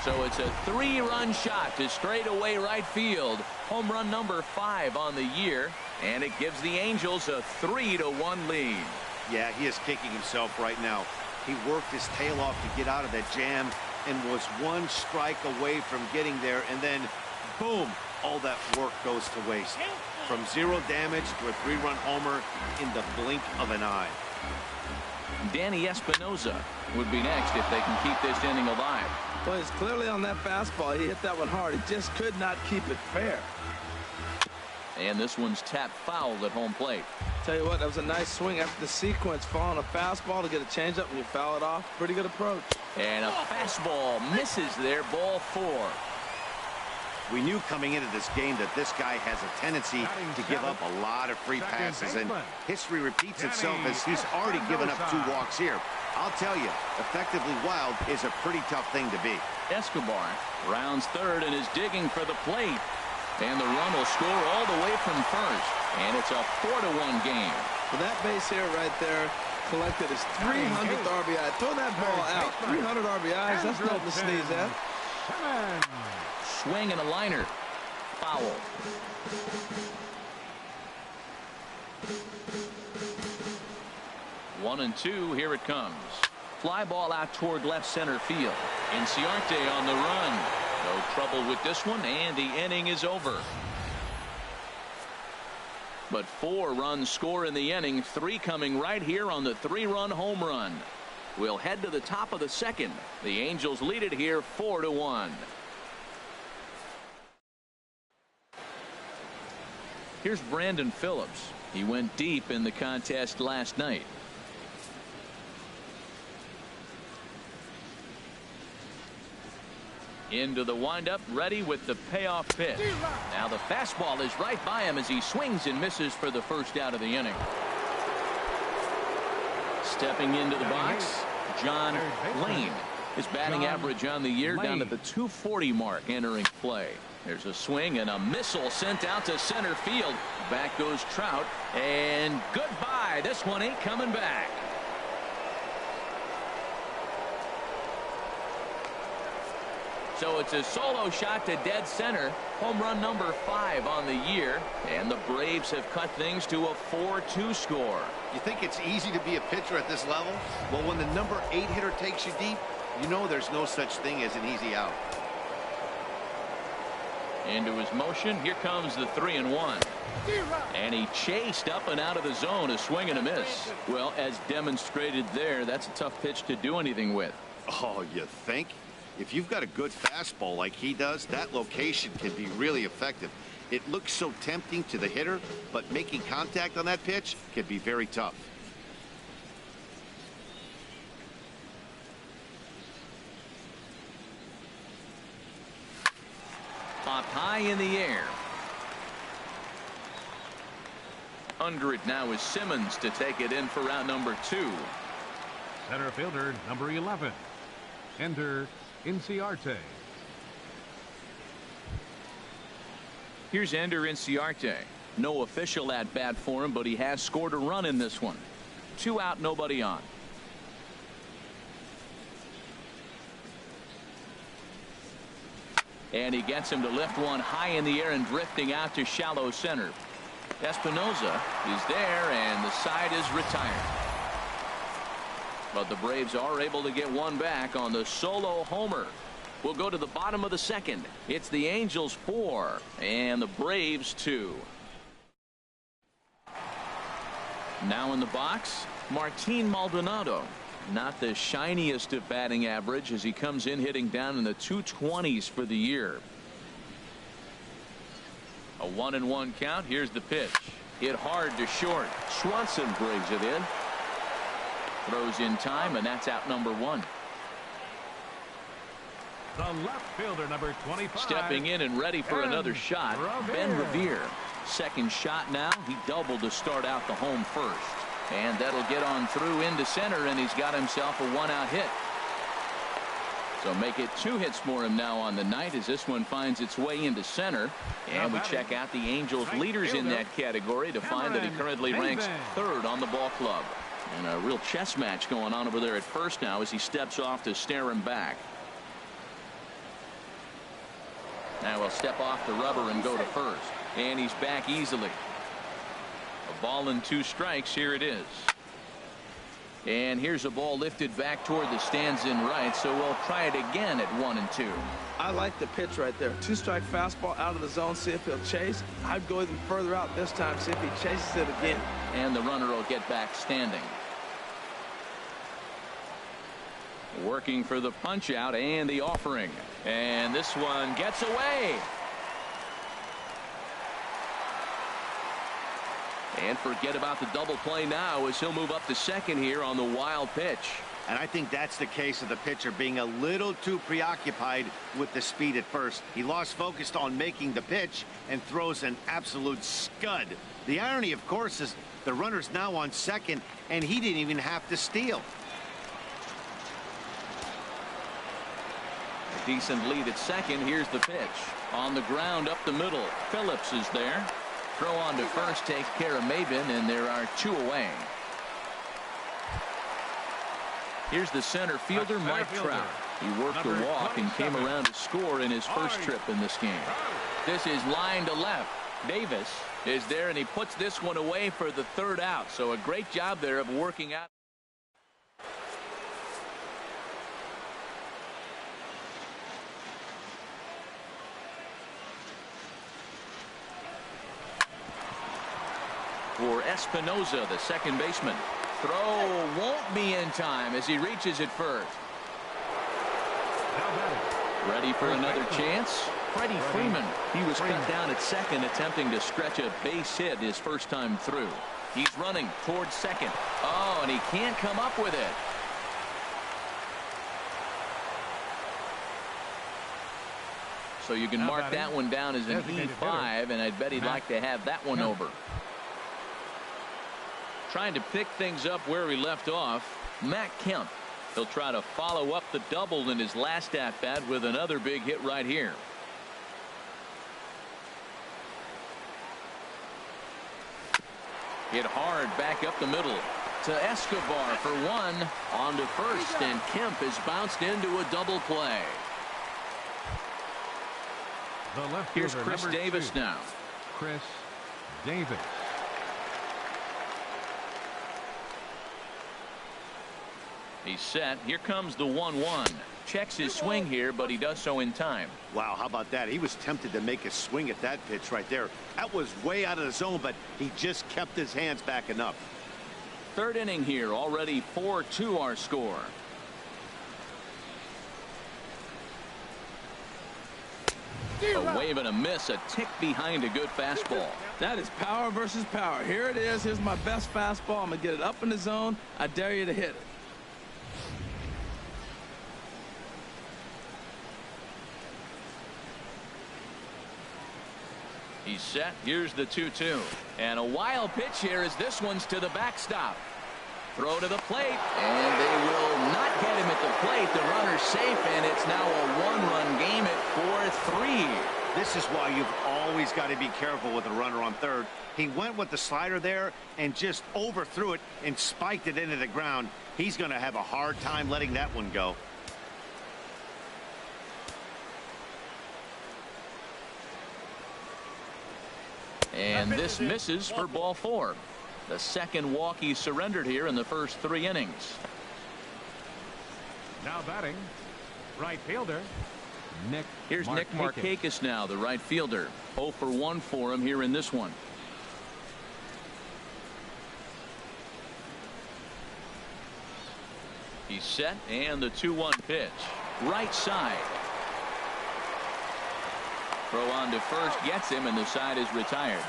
So it's a 3-run shot to straightaway right field. Home run number 5 on the year, and it gives the Angels a 3-1 lead. Yeah, he is kicking himself right now. He worked his tail off to get out of that jam and was 1 strike away from getting there, and then boom, all that work goes to waste. From 0 damage to a 3-run homer in the blink of an eye. Danny Espinosa would be next if they can keep this inning alive. Well, he's clearly on that fastball. He hit that one hard. He just could not keep it fair. And this one's tapped foul at home plate. Tell you what, that was a nice swing after the sequence. Following a fastball to get a changeup and you foul it off. Pretty good approach. And a fastball misses there, ball 4. We knew coming into this game that this guy has a tendency to give up a lot of free passes, and history repeats itself as he's already given up 2 walks here. I'll tell you, effectively wild is a pretty tough thing to beat. Escobar rounds third and is digging for the plate. And the run will score all the way from first. And it's a 4-1 game. So that base here right there collected his 300th RBI. Throw that ball out. 300 RBIs, that's nothing to sneeze at. Swing and a liner. Foul. One and 2, here it comes. Fly ball out toward left center field. Inciarte on the run. No trouble with this one, and the inning is over. But 4 runs score in the inning, 3 coming right here on the 3-run home run. We'll head to the top of the second. The Angels lead it here 4-1. Here's Brandon Phillips. He went deep in the contest last night. Into the windup, ready with the payoff pitch. Now the fastball is right by him as he swings and misses for the first out of the inning. Stepping into the box, John Lane. His batting average on the year down to the 240 mark entering play. There's a swing and a missile sent out to center field. Back goes Trout, and goodbye. This one ain't coming back. So it's a solo shot to dead center. Home run number 5 on the year. And the Braves have cut things to a 4-2 score. You think it's easy to be a pitcher at this level? Well, when the number 8 hitter takes you deep, you know there's no such thing as an easy out. Into his motion. Here comes the 3-1. And he chased up and out of the zone. A swing and a miss. Well, as demonstrated there, that's a tough pitch to do anything with. Oh, you think? If you've got a good fastball like he does, that location can be really effective. It looks so tempting to the hitter, but making contact on that pitch can be very tough. Popped high in the air. Under it now is Simmons to take it in for out number 2. Center fielder number 11. Ender Inciarte. Here's Ender Inciarte. No official at bat for him, but he has scored a run in this one. 2 out, nobody on. And he gets him to lift one high in the air and drifting out to shallow center. Espinosa is there, and the side is retired. But the Braves are able to get one back on the solo homer. We'll go to the bottom of the second. It's the Angels 4 and the Braves 2. Now in the box, Martin Maldonado. Not the shiniest of batting average as he comes in hitting down in the 220s for the year. A 1-1 count. Here's the pitch. Hit hard to short. Swanson brings it in. Throws in time, and that's out number 1. The left fielder, number 25. Stepping in and ready for another shot, Ben Revere. Second shot now. He doubled to start out the home first. And that'll get on through into center, and he's got himself a 1-out hit. So make it 2 hits for him now on the night as this one finds its way into center. And we check out the Angels leaders in that category to find that he currently ranks 3rd on the ball club. And a real chess match going on over there at first now as he steps off to stare him back. Now he'll step off the rubber and go to first. And he's back easily. A ball and 2 strikes. Here it is. And here's a ball lifted back toward the stands in right, so we'll try it again at 1-2. I like the pitch right there. 2-strike fastball out of the zone, see if he'll chase. I'd go even further out this time, see if he chases it again. And the runner will get back standing. Working for the punch out and the offering. And this one gets away. And forget about the double play now as he'll move up to second here on the wild pitch. And I think that's the case of the pitcher being a little too preoccupied with the speed at first. He lost focus on making the pitch and throws an absolute scud. The irony, of course, is the runner's now on second and he didn't even have to steal. A decent lead at second. Here's the pitch. On the ground up the middle. Phillips is there. Throw on to first takes care of Maben, and there are 2 away. Here's the center fielder, Mike Trout. He worked the walk and came around to score in his first trip in this game. This is line to left. Davis is there, and he puts this one away for the 3rd out. So a great job there of working out. For Espinoza, the second baseman. Throw won't be in time as he reaches it first. Ready for another chance? Freddie Freeman. He was cut down at second, attempting to stretch a base hit his first time through. He's running towards second. Oh, and he can't come up with it. So you can mark that one down as an E5, and I'd bet he'd like to have that one over. Trying to pick things up where we left off, Matt Kemp. He'll try to follow up the double in his last at-bat with another big hit right here. Hit hard back up the middle to Escobar for 1. On to first, and Kemp is bounced into a double play. Here's Chris Davis now. Chris Davis. He's set. Here comes the 1-1. Checks his swing here, but he does so in time. Wow, how about that? He was tempted to make a swing at that pitch right there. That was way out of the zone, but he just kept his hands back enough. 3rd inning here, already 4-2 our score. A wave and a miss, a tick behind a good fastball. That is power versus power. Here it is. Here's my best fastball. I'm going to get it up in the zone. I dare you to hit it. He's set. Here's the 2-2. And a wild pitch here as this one's to the backstop. Throw to the plate, and they will not get him at the plate. The runner's safe, and it's now a 1-run game at 4-3. This is why you've always got to be careful with a runner on third. He went with the slider there and just overthrew it and spiked it into the ground. He's going to have a hard time letting that one go. And this misses for ball 4. The second walk he surrendered here in the first 3 innings. Now batting, right fielder, Nick. Here's Nick Markakis now, the right fielder. 0 for 1 for him here in this one. He's set, and the 2-1 pitch. Right side. Throw on to first gets him, and the side is retired.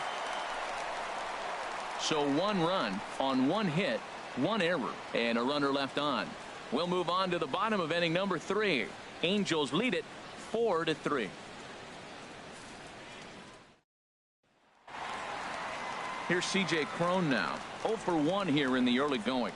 So 1 run on 1 hit, 1 error, and a runner left on. We'll move on to the bottom of inning number 3. Angels lead it 4-3. Here's C.J. Cron now. 0 for 1 here in the early going.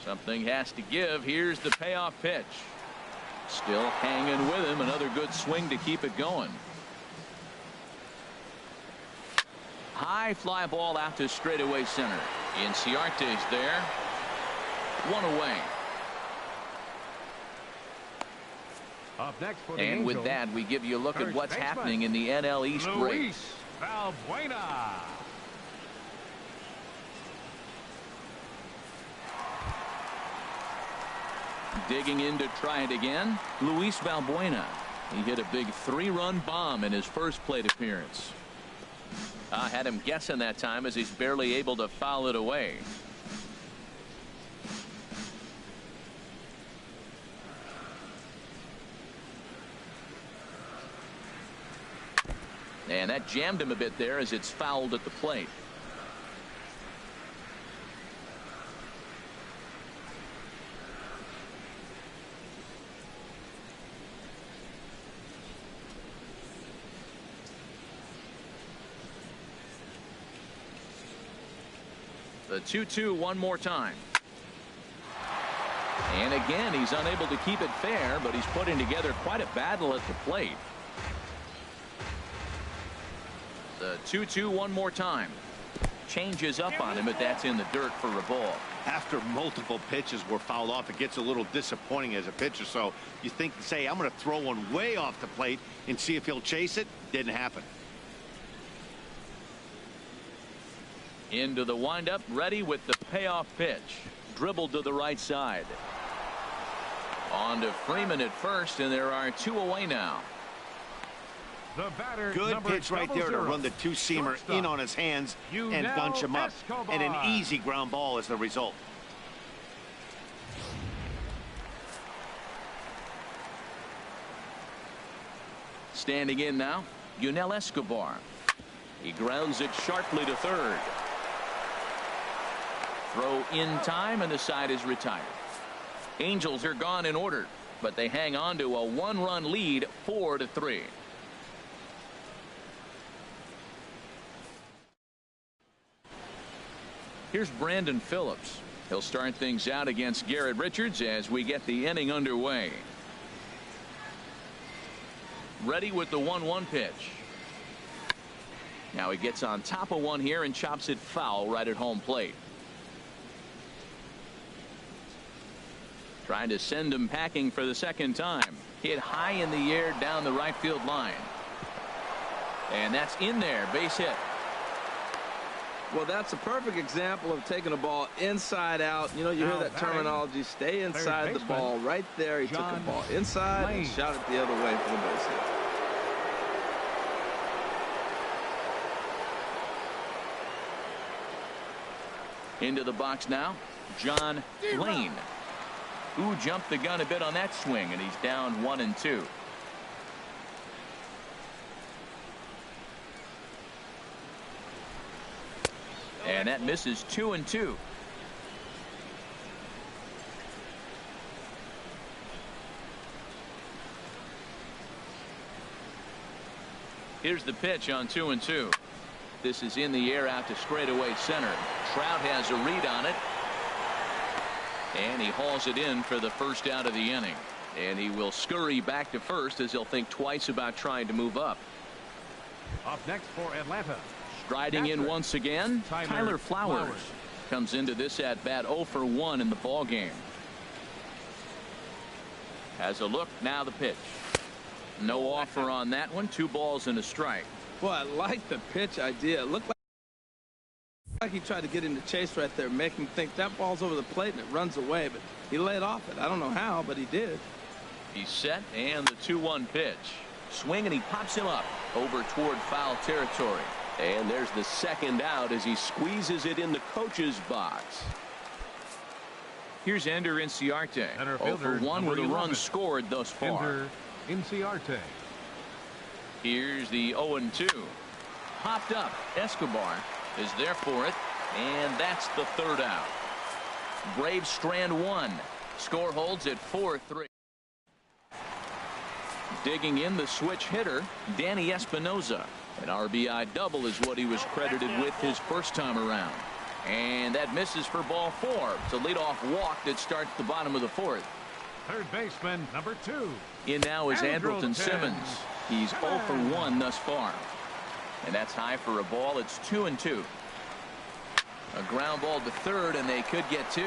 Something has to give. Here's the payoff pitch. Still hanging with him. Another good swing to keep it going. High fly ball out to straightaway center. Inciarte's there. 1 away. Up next for the and Angels, with that, we give you a look at what's baseman, happening in the NL East race. Luis Valbuena. Digging in to try it again, Luis Valbuena. He hit a big 3-run bomb in his first plate appearance. I had him guessing that time as he's barely able to foul it away. And that jammed him a bit there as it's fouled at the plate. The 2-2 one more time. And again, he's unable to keep it fair, but he's putting together quite a battle at the plate. The 2-2 one more time. Changes up on him, but that's in the dirt for a ball. After multiple pitches were fouled off, it gets a little disappointing as a pitcher. So you think, say, I'm going to throw one way off the plate and see if he'll chase it. Didn't happen. Into the windup, ready with the payoff pitch. Dribbled to the right side. On to Freeman at first, and there are 2 away now. The batter, good pitch right there to run the 2-seamer in on his hands and bunch him up. And an easy ground ball as the result. Standing in now, Yunel Escobar. He grounds it sharply to third. Throw in time, and the side is retired. Angels are gone in order, but they hang on to a 1-run lead, 4-3. Here's Brandon Phillips. He'll start things out against Garrett Richards as we get the inning underway. Ready with the 1-1 pitch. Now he gets on top of one here and chops it foul right at home plate. Trying to send him packing for the second time. Hit high in the air down the right field line. And that's in there. Base hit. Well, that's a perfect example of taking a ball inside out. You know, you hear that terminology. Stay inside the ball. Right there, he took the ball inside and shot it the other way for the base hit. Into the box now, John Lane. Who jumped the gun a bit on that swing, and he's down 1-2. And that misses 2-2. Here's the pitch on 2-2. This is in the air out to straightaway center. Trout has a read on it. And he hauls it in for the first out of the inning. And he will scurry back to first as he'll think twice about trying to move up. Up next for Atlanta. Striding in once again, Tyler Flowers comes into this at bat 0 for 1 in the ball game. Has a look, now the pitch. No offer on that one. 2 balls and a strike. Well, I like the pitch idea. It looked like Like he tried to get him to chase right there, make him think that ball's over the plate and it runs away, but he laid off it. I don't know how, but he did. He's set, and the 2-1 pitch. Swing, and he pops him up over toward foul territory. And there's the second out as he squeezes it in the coach's box. Here's Ender Inciarte. 0 for 1 with a run scored thus far. Ender Inciarte. Here's the 0-2. Popped up. Escobar is there for it, and that's the third out. Braves strand one. Score holds at 4-3. Digging in, the switch hitter, Danny Espinoza. An RBI double is what he was credited with his first time around. And that misses for ball 4. It's a leadoff walk that starts the bottom of the 4th. Third baseman, number 2. In now is Andrelton Simmons. He's 0 for 1 thus far. And that's high for a ball. It's 2-2. A ground ball to third, and they could get 2.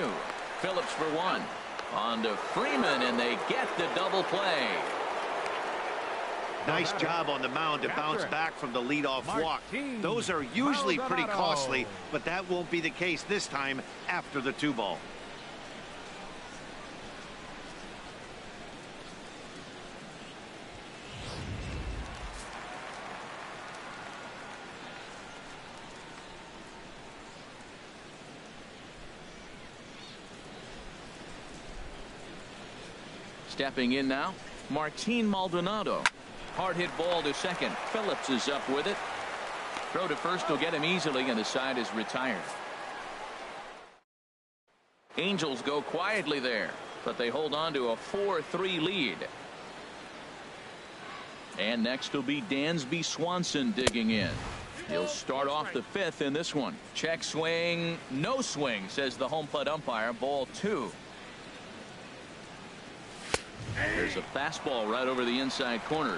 Phillips for 1. On to Freeman, and they get the double play. Nice job on the mound to bounce back from the leadoff walk. Those are usually pretty costly, but that won't be the case this time after the 2-ball. Stepping in now, Martin Maldonado. Hard hit ball to second. Phillips is up with it. Throw to first will get him easily, and the side is retired. Angels go quietly there, but they hold on to a 4-3 lead. And next will be Dansby Swanson digging in. He'll start off the 5th in this one. Check swing, no swing, says the home plate umpire. Ball 2. There's a fastball right over the inside corner.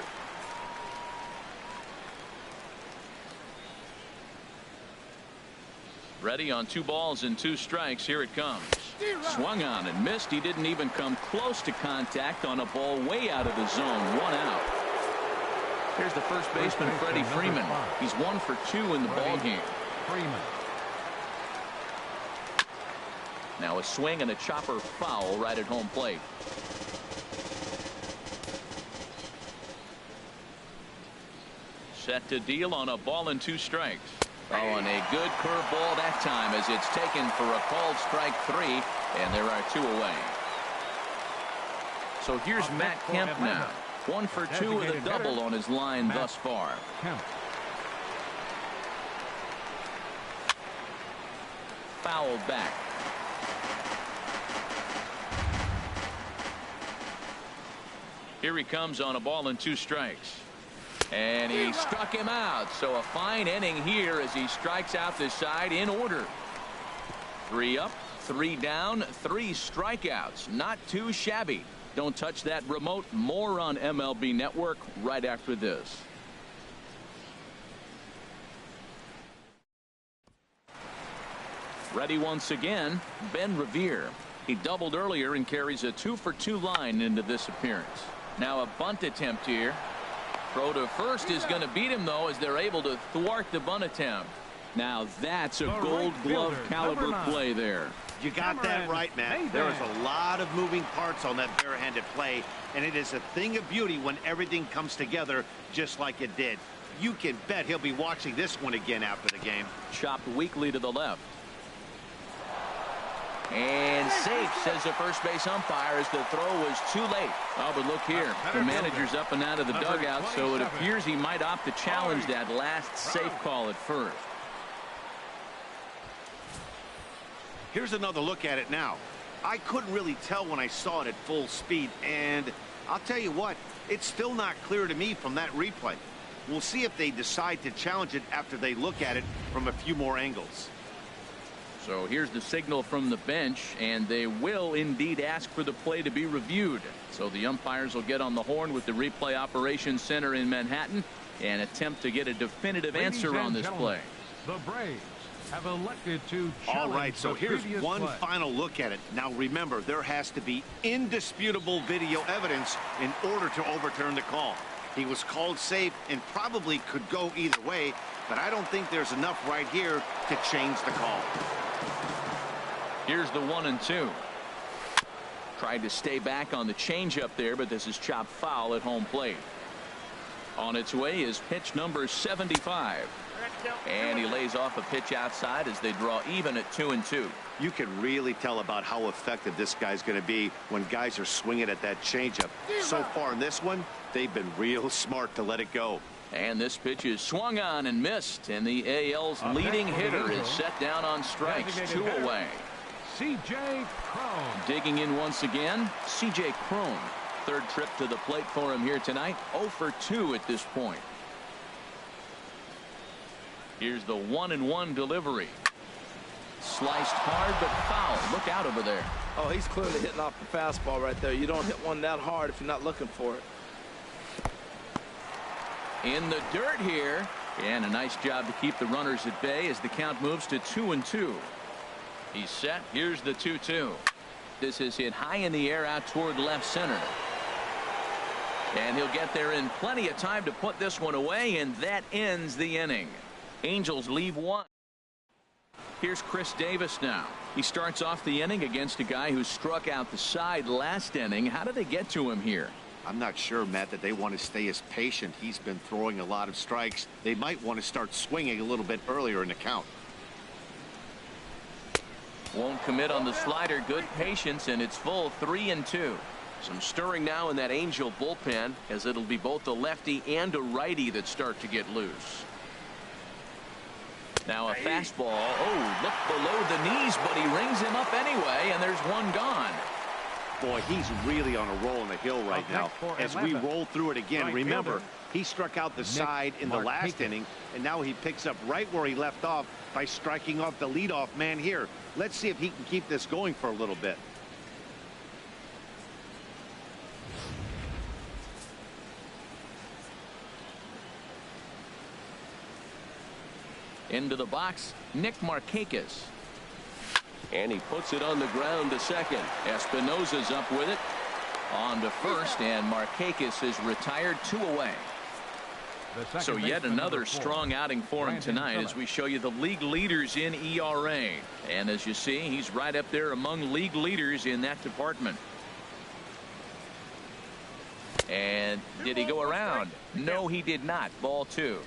Ready on 2 balls and 2 strikes. Here it comes. Swung on and missed. He didn't even come close to contact on a ball way out of the zone. 1 out. Here's the first baseman, Freddie Freeman. He's 1 for 2 in the ball game. Now a swing and a chopper foul right at home plate. Set to deal on a ball and 2 strikes. Oh, and a good curveball that time as it's taken for a called strike 3, and there are 2 away. So here's Matt Kemp now. 1 for 2 with a double on his line thus far. Fouled back. Here he comes on a ball and 2 strikes. And he struck him out. So a fine inning here as he strikes out this side in order. 3 up, 3 down, 3 strikeouts. Not too shabby. Don't touch that remote. More on MLB Network right after this. Ready once again, Ben Revere. He doubled earlier and carries a 2 for 2 line into this appearance. Now a bunt attempt here. Throw to first is going to beat him, though, as they're able to thwart the bunt attempt. Now that's a gold glove caliber play there. You got that right, Matt. There is a lot of moving parts on that barehanded play, and it is a thing of beauty when everything comes together just like it did. You can bet he'll be watching this one again after the game. Chopped weakly to the left. And safe, says the first base umpire, as the throw was too late. Oh, but look here. The manager's up and out of the dugout, so it appears he might opt to challenge that last safe call at first. Here's another look at it now. I couldn't really tell when I saw it at full speed, and I'll tell you what, it's still not clear to me from that replay. We'll see if they decide to challenge it after they look at it from a few more angles. So here's the signal from the bench, and they will indeed ask for the play to be reviewed. So the umpires will get on the horn with the replay operations center in Manhattan and attempt to get a definitive answer on this play. The Braves have elected to challenge. All right, so here's one final look at it. Now remember, there has to be indisputable video evidence in order to overturn the call. He was called safe and probably could go either way, but I don't think there's enough right here to change the call. Here's the 1-2. Tried to stay back on the changeup there, but this is chopped foul at home plate. On its way is pitch number 75. And he lays off a pitch outside as they draw even at 2-2. You can really tell about how effective this guy's going to be when guys are swinging at that changeup. So far in this one, they've been real smart to let it go. And this pitch is swung on and missed, and the AL's leading hitter is set down on strikes. 2 away. C.J. Cron. Digging in once again, C.J. Cron. Third trip to the plate for him here tonight. 0 for 2 at this point. Here's the 1-1 delivery. Sliced hard but foul. Look out over there. Oh, he's clearly hitting off the fastball right there. You don't hit one that hard if you're not looking for it. In the dirt here, and a nice job to keep the runners at bay as the count moves to 2-2. He's set. Here's the 2-2. This is hit high in the air out toward left center. And he'll get there in plenty of time to put this one away, and that ends the inning. Angels leave 1. Here's Chris Davis now. He starts off the inning against a guy who struck out the side last inning. How did they get to him here? I'm not sure, Matt, that they want to stay as patient. He's been throwing a lot of strikes. They might want to start swinging a little bit earlier in the count. Won't commit on the slider. Good patience, and it's full 3-2. Some stirring now in that Angel bullpen, as it'll be both a lefty and a righty that start to get loose. Now a fastball. Oh, look below the knees, but he rings him up anyway, and there's one gone. Boy, he's really on a roll in the hill right now. As we roll through it again, remember, he struck out the side in the last inning, and now he picks up right where he left off by striking off the leadoff man here. Let's see if he can keep this going for a little bit. Into the box, Nick Markakis. And he puts it on the ground to second. Espinosa's up with it. On to first, and Markakis is retired. 2 away. So yet another strong outing for him tonight as we show you the league leaders in ERA. And as you see, he's right up there among league leaders in that department. And did he go around? No, he did not. Ball 2.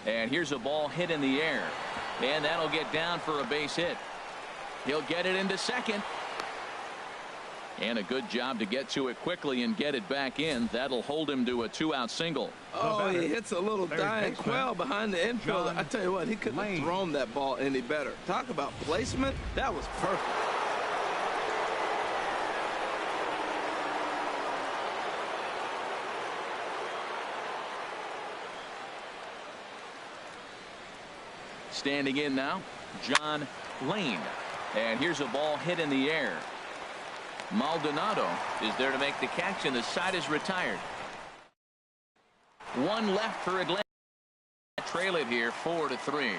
And here's a ball hit in the air. And that'll get down for a base hit. He'll get it into second. And a good job to get to it quickly and get it back in. That'll hold him to a 2-out single. Oh, he hits a little dying quail behind the infielder. I tell you what, he couldn't have thrown that ball any better. Talk about placement. That was perfect. Standing in now, John Lane. And here's a ball hit in the air. Maldonado is there to make the catch, and the side is retired. 1 left for Atlanta. Trail it here 4-3.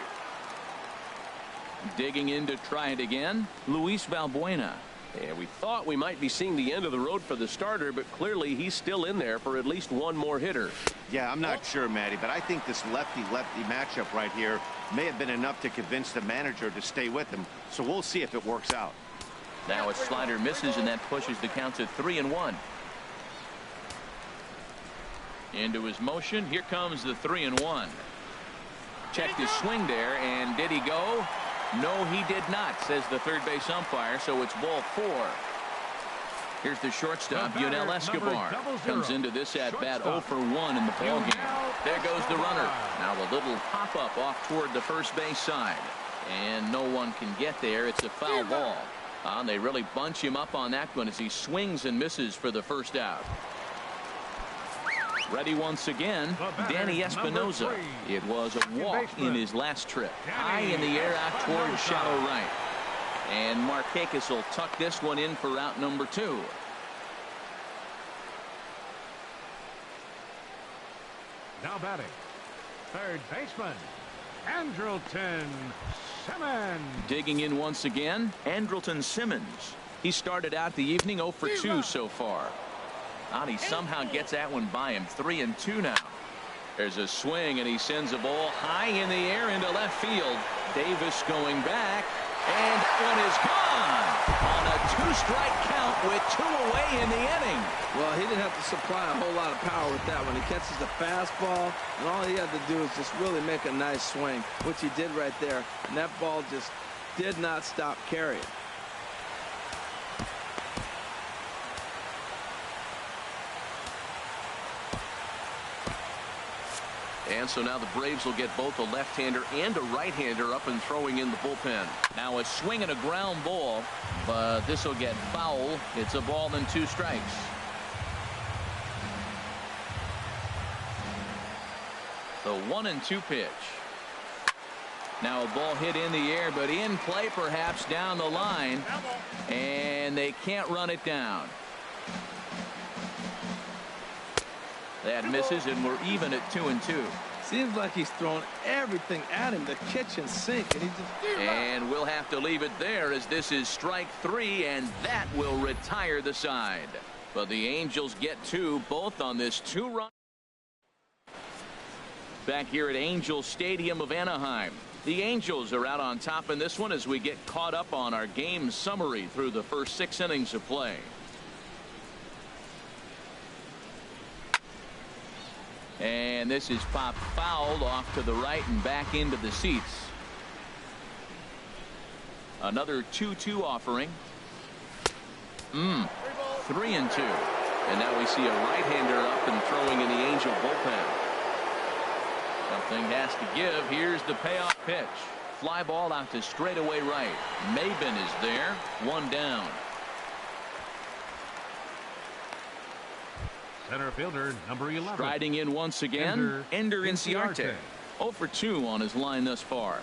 Digging in to try it again, Luis Valbuena. And we thought we might be seeing the end of the road for the starter, but clearly he's still in there for at least one more hitter. Yeah, I'm not sure, Matty, but I think this lefty-lefty matchup right here may have been enough to convince the manager to stay with him. So we'll see if it works out. Now a slider misses, and that pushes the count to 3-1. Into his motion. Here comes the 3-1. Checked his swing there, and did he go? No, he did not, says the third base umpire, so it's ball 4. Here's the shortstop, Yunel Escobar. Comes into this at-bat 0 for 1 in the ballgame. There goes the runner. Now a little pop-up off toward the first base side. And no one can get there. It's a foul ball. And they really bunch him up on that one as he swings and misses for the first out. Ready once again, Danny Espinosa. It was a walk in his last trip. High in the air out toward shallow right. And Markakis will tuck this one in for out number 2. Now batting, third baseman, Andrelton Simmons. Digging in once again, Andrelton Simmons. He started out the evening 0 for 2 so far. And he somehow gets that one by him. 3-2 now. There's a swing, and he sends a ball high in the air into left field. Davis going back, and that one is gone on a 2-strike count with 2 away in the inning. Well, he didn't have to supply a whole lot of power with that one. He catches the fastball, and all he had to do is just really make a nice swing, which he did right there. And that ball just did not stop carrying. And so now the Braves will get both a left-hander and a right-hander up and throwing in the bullpen. Now a swing and a ground ball, but this will get foul. It's a ball and 2 strikes. The 1-2 pitch. Now a ball hit in the air, but in play perhaps down the line, and they can't run it down. That misses, and we're even at 2-2. Seems like he's throwing everything at him, the kitchen sink, and he just... And we'll have to leave it there, as this is strike 3, and that will retire the side. But the Angels get 2, both on this 2-run. Back here at Angel Stadium of Anaheim. The Angels are out on top in this one as we get caught up on our game summary through the first 6 innings of play. And this is popped fouled off to the right and back into the seats. Another 2-2 offering. 3-2. And now we see a right-hander up and throwing in the Angel bullpen. Something has to give. Here's the payoff pitch. Fly ball out to straightaway right. Maben is there. 1 down. Center fielder, number 11. Striding in once again, Ender Inciarte. 0 for 2 on his line thus far.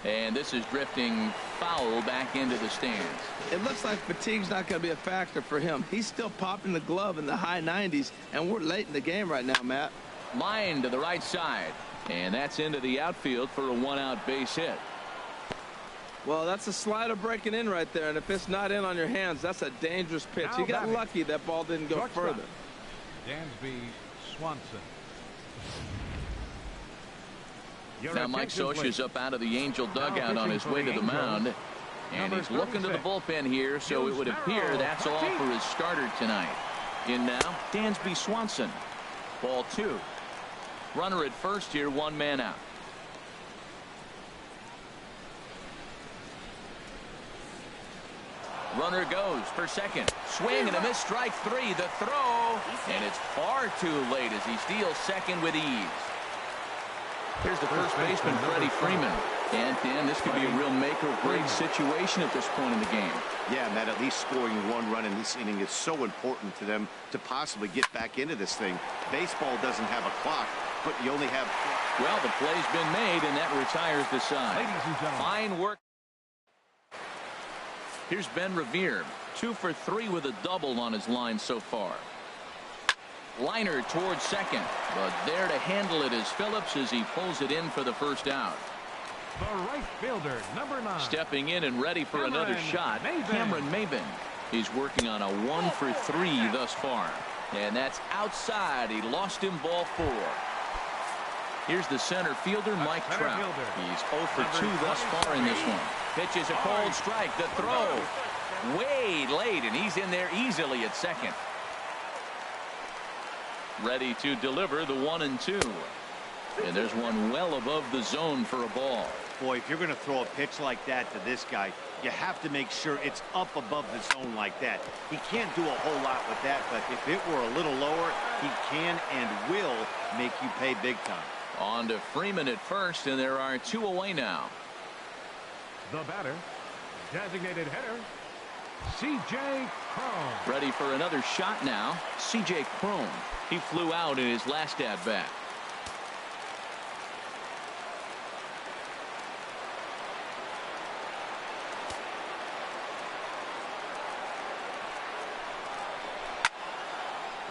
And this is drifting foul back into the stands. It looks like fatigue's not going to be a factor for him. He's still popping the glove in the high 90s, and we're late in the game right now, Matt. Line to the right side, and that's into the outfield for a 1-out base hit. Well, that's a slider breaking in right there, and if it's not in on your hands, that's a dangerous pitch. He got lucky that ball didn't go further. Dansby Swanson. Now Mike Scioscia's up out of the Angel dugout on his way to the mound, and he's looking to the bullpen here, so it would appear that's all for his starter tonight. In now, Dansby Swanson. Ball 2. Runner at first here, 1 man out. Runner goes for second. Swing and a miss, strike 3. The throw, and it's far too late as he steals second with ease. Here's the first baseman, Freddie Freeman. And Dan, this could be a real make or break situation at this point in the game. Yeah, Matt, at least scoring 1 run in this inning is so important to them to possibly get back into this thing. Baseball doesn't have a clock, but you only have... Well, the play's been made, and that retires the side. Ladies and gentlemen. Fine work. Here's Ben Revere, 2 for 3 with a double on his line so far. Liner towards second, but there to handle it is Phillips as he pulls it in for the first out. The right fielder, number 9. Stepping in and ready for another shot, Cameron Maben. He's working on a 1 for 3 thus far. And that's outside. He lost him, ball 4. Here's the center fielder, Mike Trout. He's 0 for 2 thus far in this one. Pitches a cold strike. The throw way late, and he's in there easily at second. Ready to deliver the 1-2. And there's one well above the zone for a ball. Boy, if you're going to throw a pitch like that to this guy, you have to make sure it's up above the zone like that. He can't do a whole lot with that, but if it were a little lower, he can and will make you pay big time. On to Freeman at first, and there are 2 away now. The batter, designated hitter, C.J. Cron. Ready for another shot now, C.J. Cron. He flew out in his last at-bat.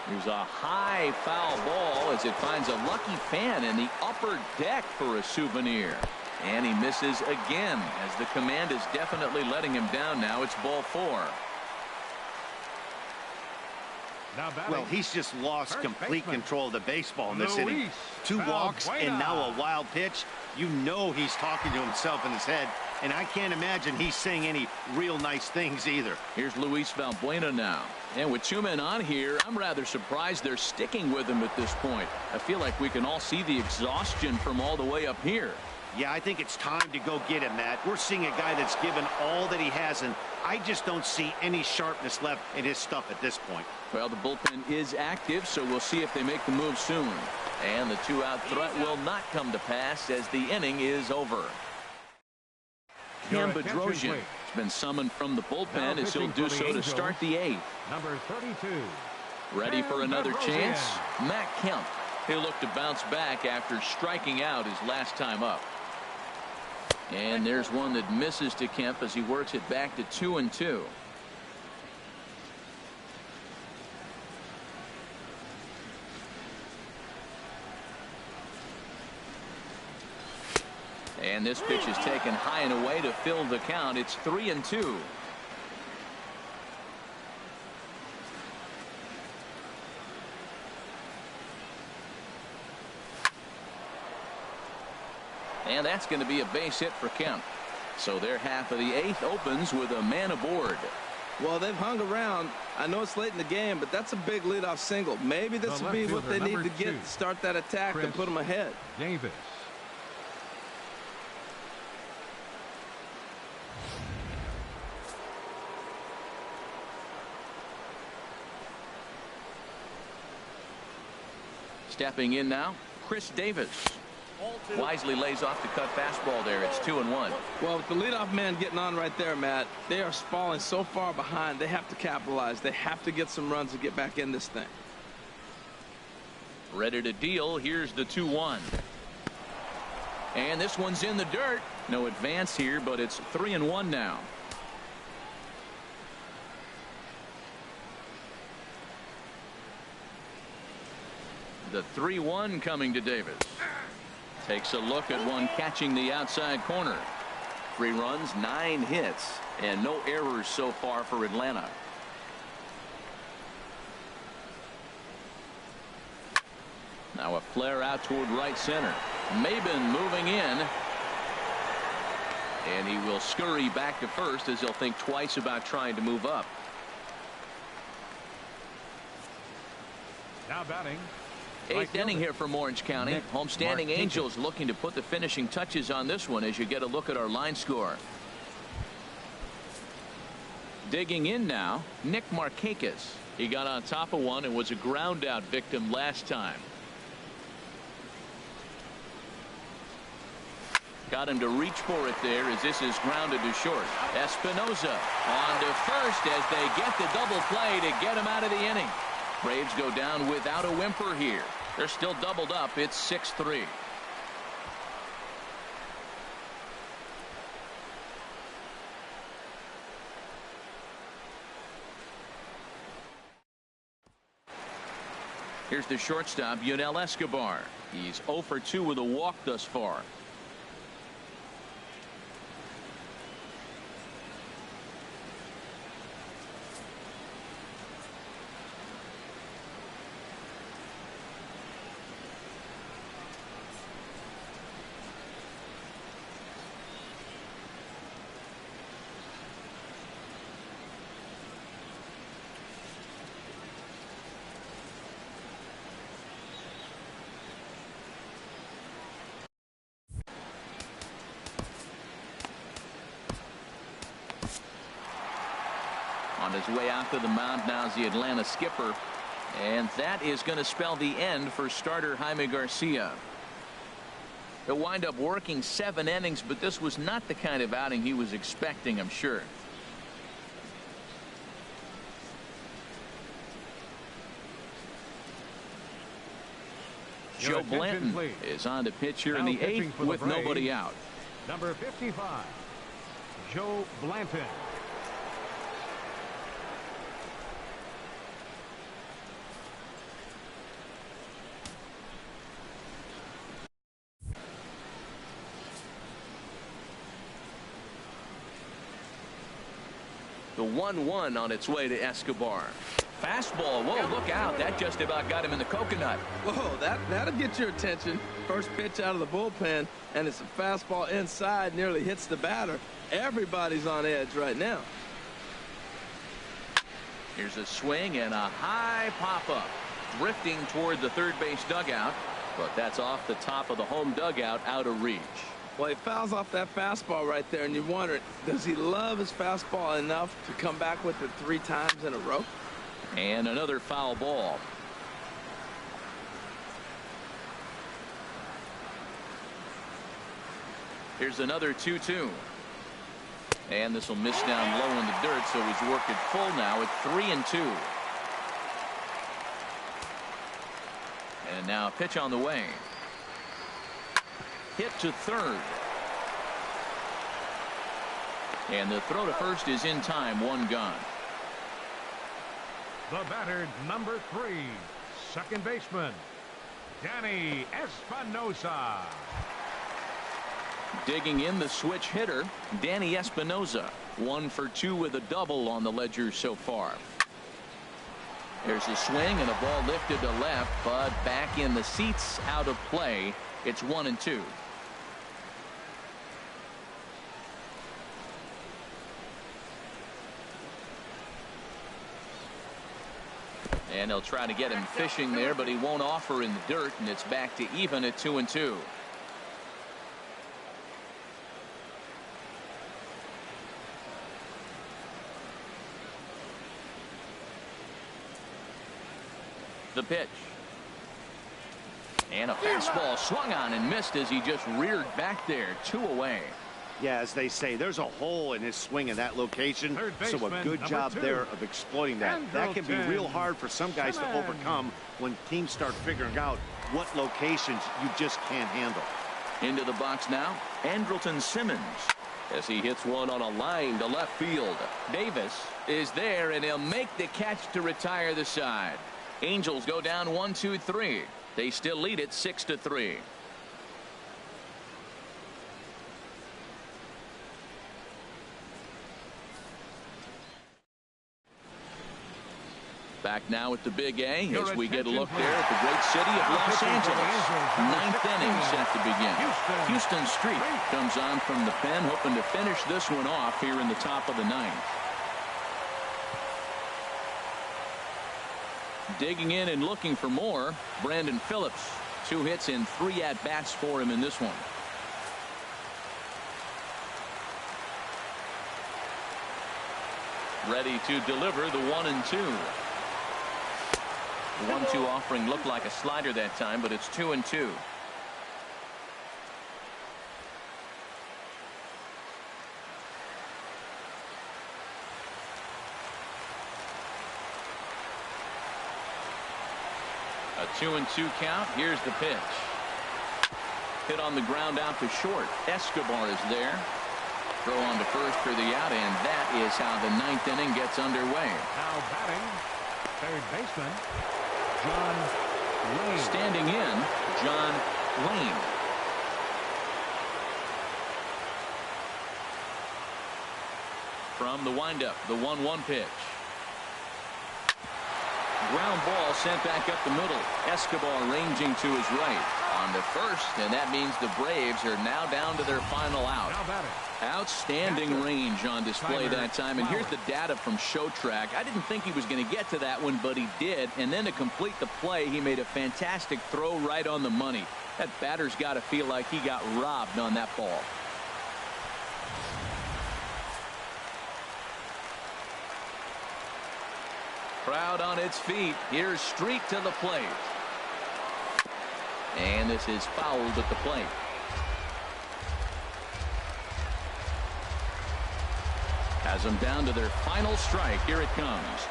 Here's a high foul ball as it finds a lucky fan in the upper deck for a souvenir. And he misses again as the command is definitely letting him down now. It's ball 4. Well, he's just lost complete control of the baseball in this inning. 2 walks and now a wild pitch. You know he's talking to himself in his head, and I can't imagine he's saying any real nice things either. Here's Luis Valbuena now. And with 2 men on here, I'm rather surprised they're sticking with him at this point. I feel like we can all see the exhaustion from all the way up here. Yeah, I think it's time to go get him, Matt. We're seeing a guy that's given all that he has, and I just don't see any sharpness left in his stuff at this point. Well, the bullpen is active, so we'll see if they make the move soon. And the 2-out threat will not come to pass as the inning is over. Cam Bedrosian has been summoned from the bullpen as he'll do so to start the 8th. Number 32. Ready for another chance? Matt Kemp. He'll look to bounce back after striking out his last time up. And there's one that misses to Kemp as he works it back to 2-2. And this pitch is taken high and away to fill the count. It's 3-2. And that's going to be a base hit for Kemp. So their half of the 8th opens with a man aboard. Well, they've hung around. I know it's late in the game, but that's a big leadoff single. Maybe this will be what they need to get to start that attack and put them ahead. Davis. Stepping in now, Chris Davis. Wisely lays off the cut fastball there. It's 2-1. Well, with the leadoff man getting on right there, Matt, they are falling so far behind. They have to capitalize. They have to get some runs to get back in this thing. Ready to deal. Here's the 2-1. And this one's in the dirt. No advance here, but it's 3-1 now. The 3-1 coming to Davis. Takes a look at one catching the outside corner. 3 runs, 9 hits, and no errors so far for Atlanta. Now a flare out toward right center. Maben moving in. And he will scurry back to first as he'll think twice about trying to move up. Now batting. 8th inning here from Orange County. Homestanding Angels looking to put the finishing touches on this one as you get a look at our line score. Digging in now, Nick Markakis. He got on top of one and was a ground out victim last time. Got him to reach for it there as this is grounded to short. Espinosa on to first as they get the double play to get him out of the inning. Braves go down without a whimper here. They're still doubled up. It's 6-3. Here's the shortstop, Yunel Escobar. He's 0 for 2 with a walk thus far. On his way out to the mound now is the Atlanta skipper. And that is going to spell the end for starter Jaime Garcia. He'll wind up working 7 innings, but this was not the kind of outing he was expecting, I'm sure. Joe Blanton is on to pitch here in the 8th with nobody out. Number 55, Joe Blanton. 1-1 on its way to Escobar. Fastball. Whoa, look out. That just about got him in the coconut. Whoa, that'll get your attention. First pitch out of the bullpen, and it's a fastball inside, nearly hits the batter. Everybody's on edge right now. Here's a swing and a high pop-up. Drifting toward the third base dugout, but that's off the top of the home dugout, out of reach. Well, he fouls off that fastball right there, and you wonder, does he love his fastball enough to come back with it 3 times in a row? And another foul ball. Here's another 2-2. And this will miss down low in the dirt, so he's working full now at 3-2. And now a pitch on the way. Hit to third. And the throw to first is in time, 1 gone. The batter, number 3, second baseman, Danny Espinosa. Digging in, the switch hitter, Danny Espinosa. 1 for 2 with a double on the ledger so far. There's a swing and a ball lifted to left, but back in the seats, out of play. It's 1-2. And they'll try to get him fishing there, but he won't offer in the dirt, and it's back to even at 2-2. The pitch. And a fastball swung on and missed as he just reared back there. 2 away. Yeah, as they say, there's a hole in his swing in that location, so a good job there of exploiting that. That can be real hard for some guys to overcome when teams start figuring out what locations you just can't handle. Into the box now, Andrelton Simmons, as he hits one on a line to left field. Davis is there, and he'll make the catch to retire the side. Angels go down 1-2-3. They still lead it 6-3. Back now at the Big A as we get a look there at the great city of Los Angeles. 9th inning set to begin. Houston Street comes on from the pen, hoping to finish this one off here in the top of the 9th. Digging in and looking for more, Brandon Phillips. 2 hits and 3 at-bats for him in this one. Ready to deliver the 1-2. The 1-2 offering looked like a slider that time, but it's 2-2. A 2-2 count. Here's the pitch. Hit on the ground out to short. Escobar is there. Throw on to first for the out, and that is how the 9th inning gets underway. Now batting, third baseman, John Lane. Standing in, John Lane. From the windup, the 1-1 pitch. Ground ball sent back up the middle. Escobar ranging to his right. On to first, and that means the Braves are now down to their final out. Outstanding range on display that time. And here's the data from ShowTrack. I didn't think he was going to get to that one, but he did. And then to complete the play, he made a fantastic throw right on the money. That batter's got to feel like he got robbed on that ball. Crowd on its feet. Here's Street to the plate. And this is fouled at the plate. Has them down to their final strike. Here it comes.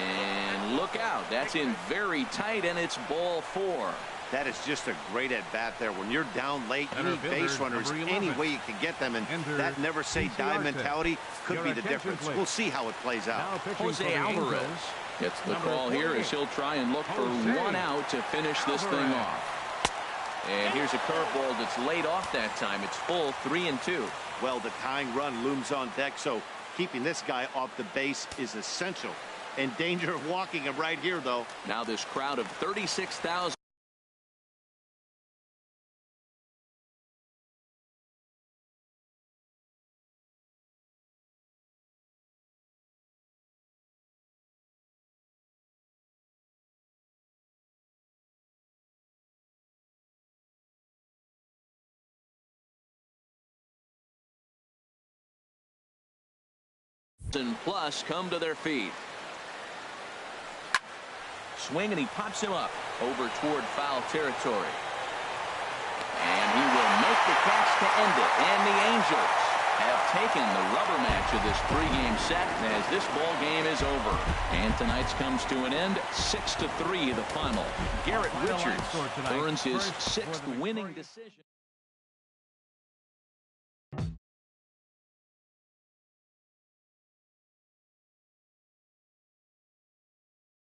And look out. That's in very tight, and it's ball 4. That is just a great at-bat there. When you're down late, you need base runners any way you can get them, and that never-say-die mentality could be the difference. We'll see how it plays out. Jose Alvarez gets the call here as he'll try and look for 1 out to finish this thing off. And here's a curveball that's laid off that time. It's full 3-2. Well, the tying run looms on deck, so Keeping this guy off the base is essential. In danger of walking him right here, though. Now this crowd of 36,000. Plus come to their feet. Swing, and he pops him up over toward foul territory. And he will make the catch to end it. And the Angels have taken the rubber match of this three-game set as this ball game is over. And tonight's comes to an end, 6-3 the final. Garrett Richards earns his 6th winning decision.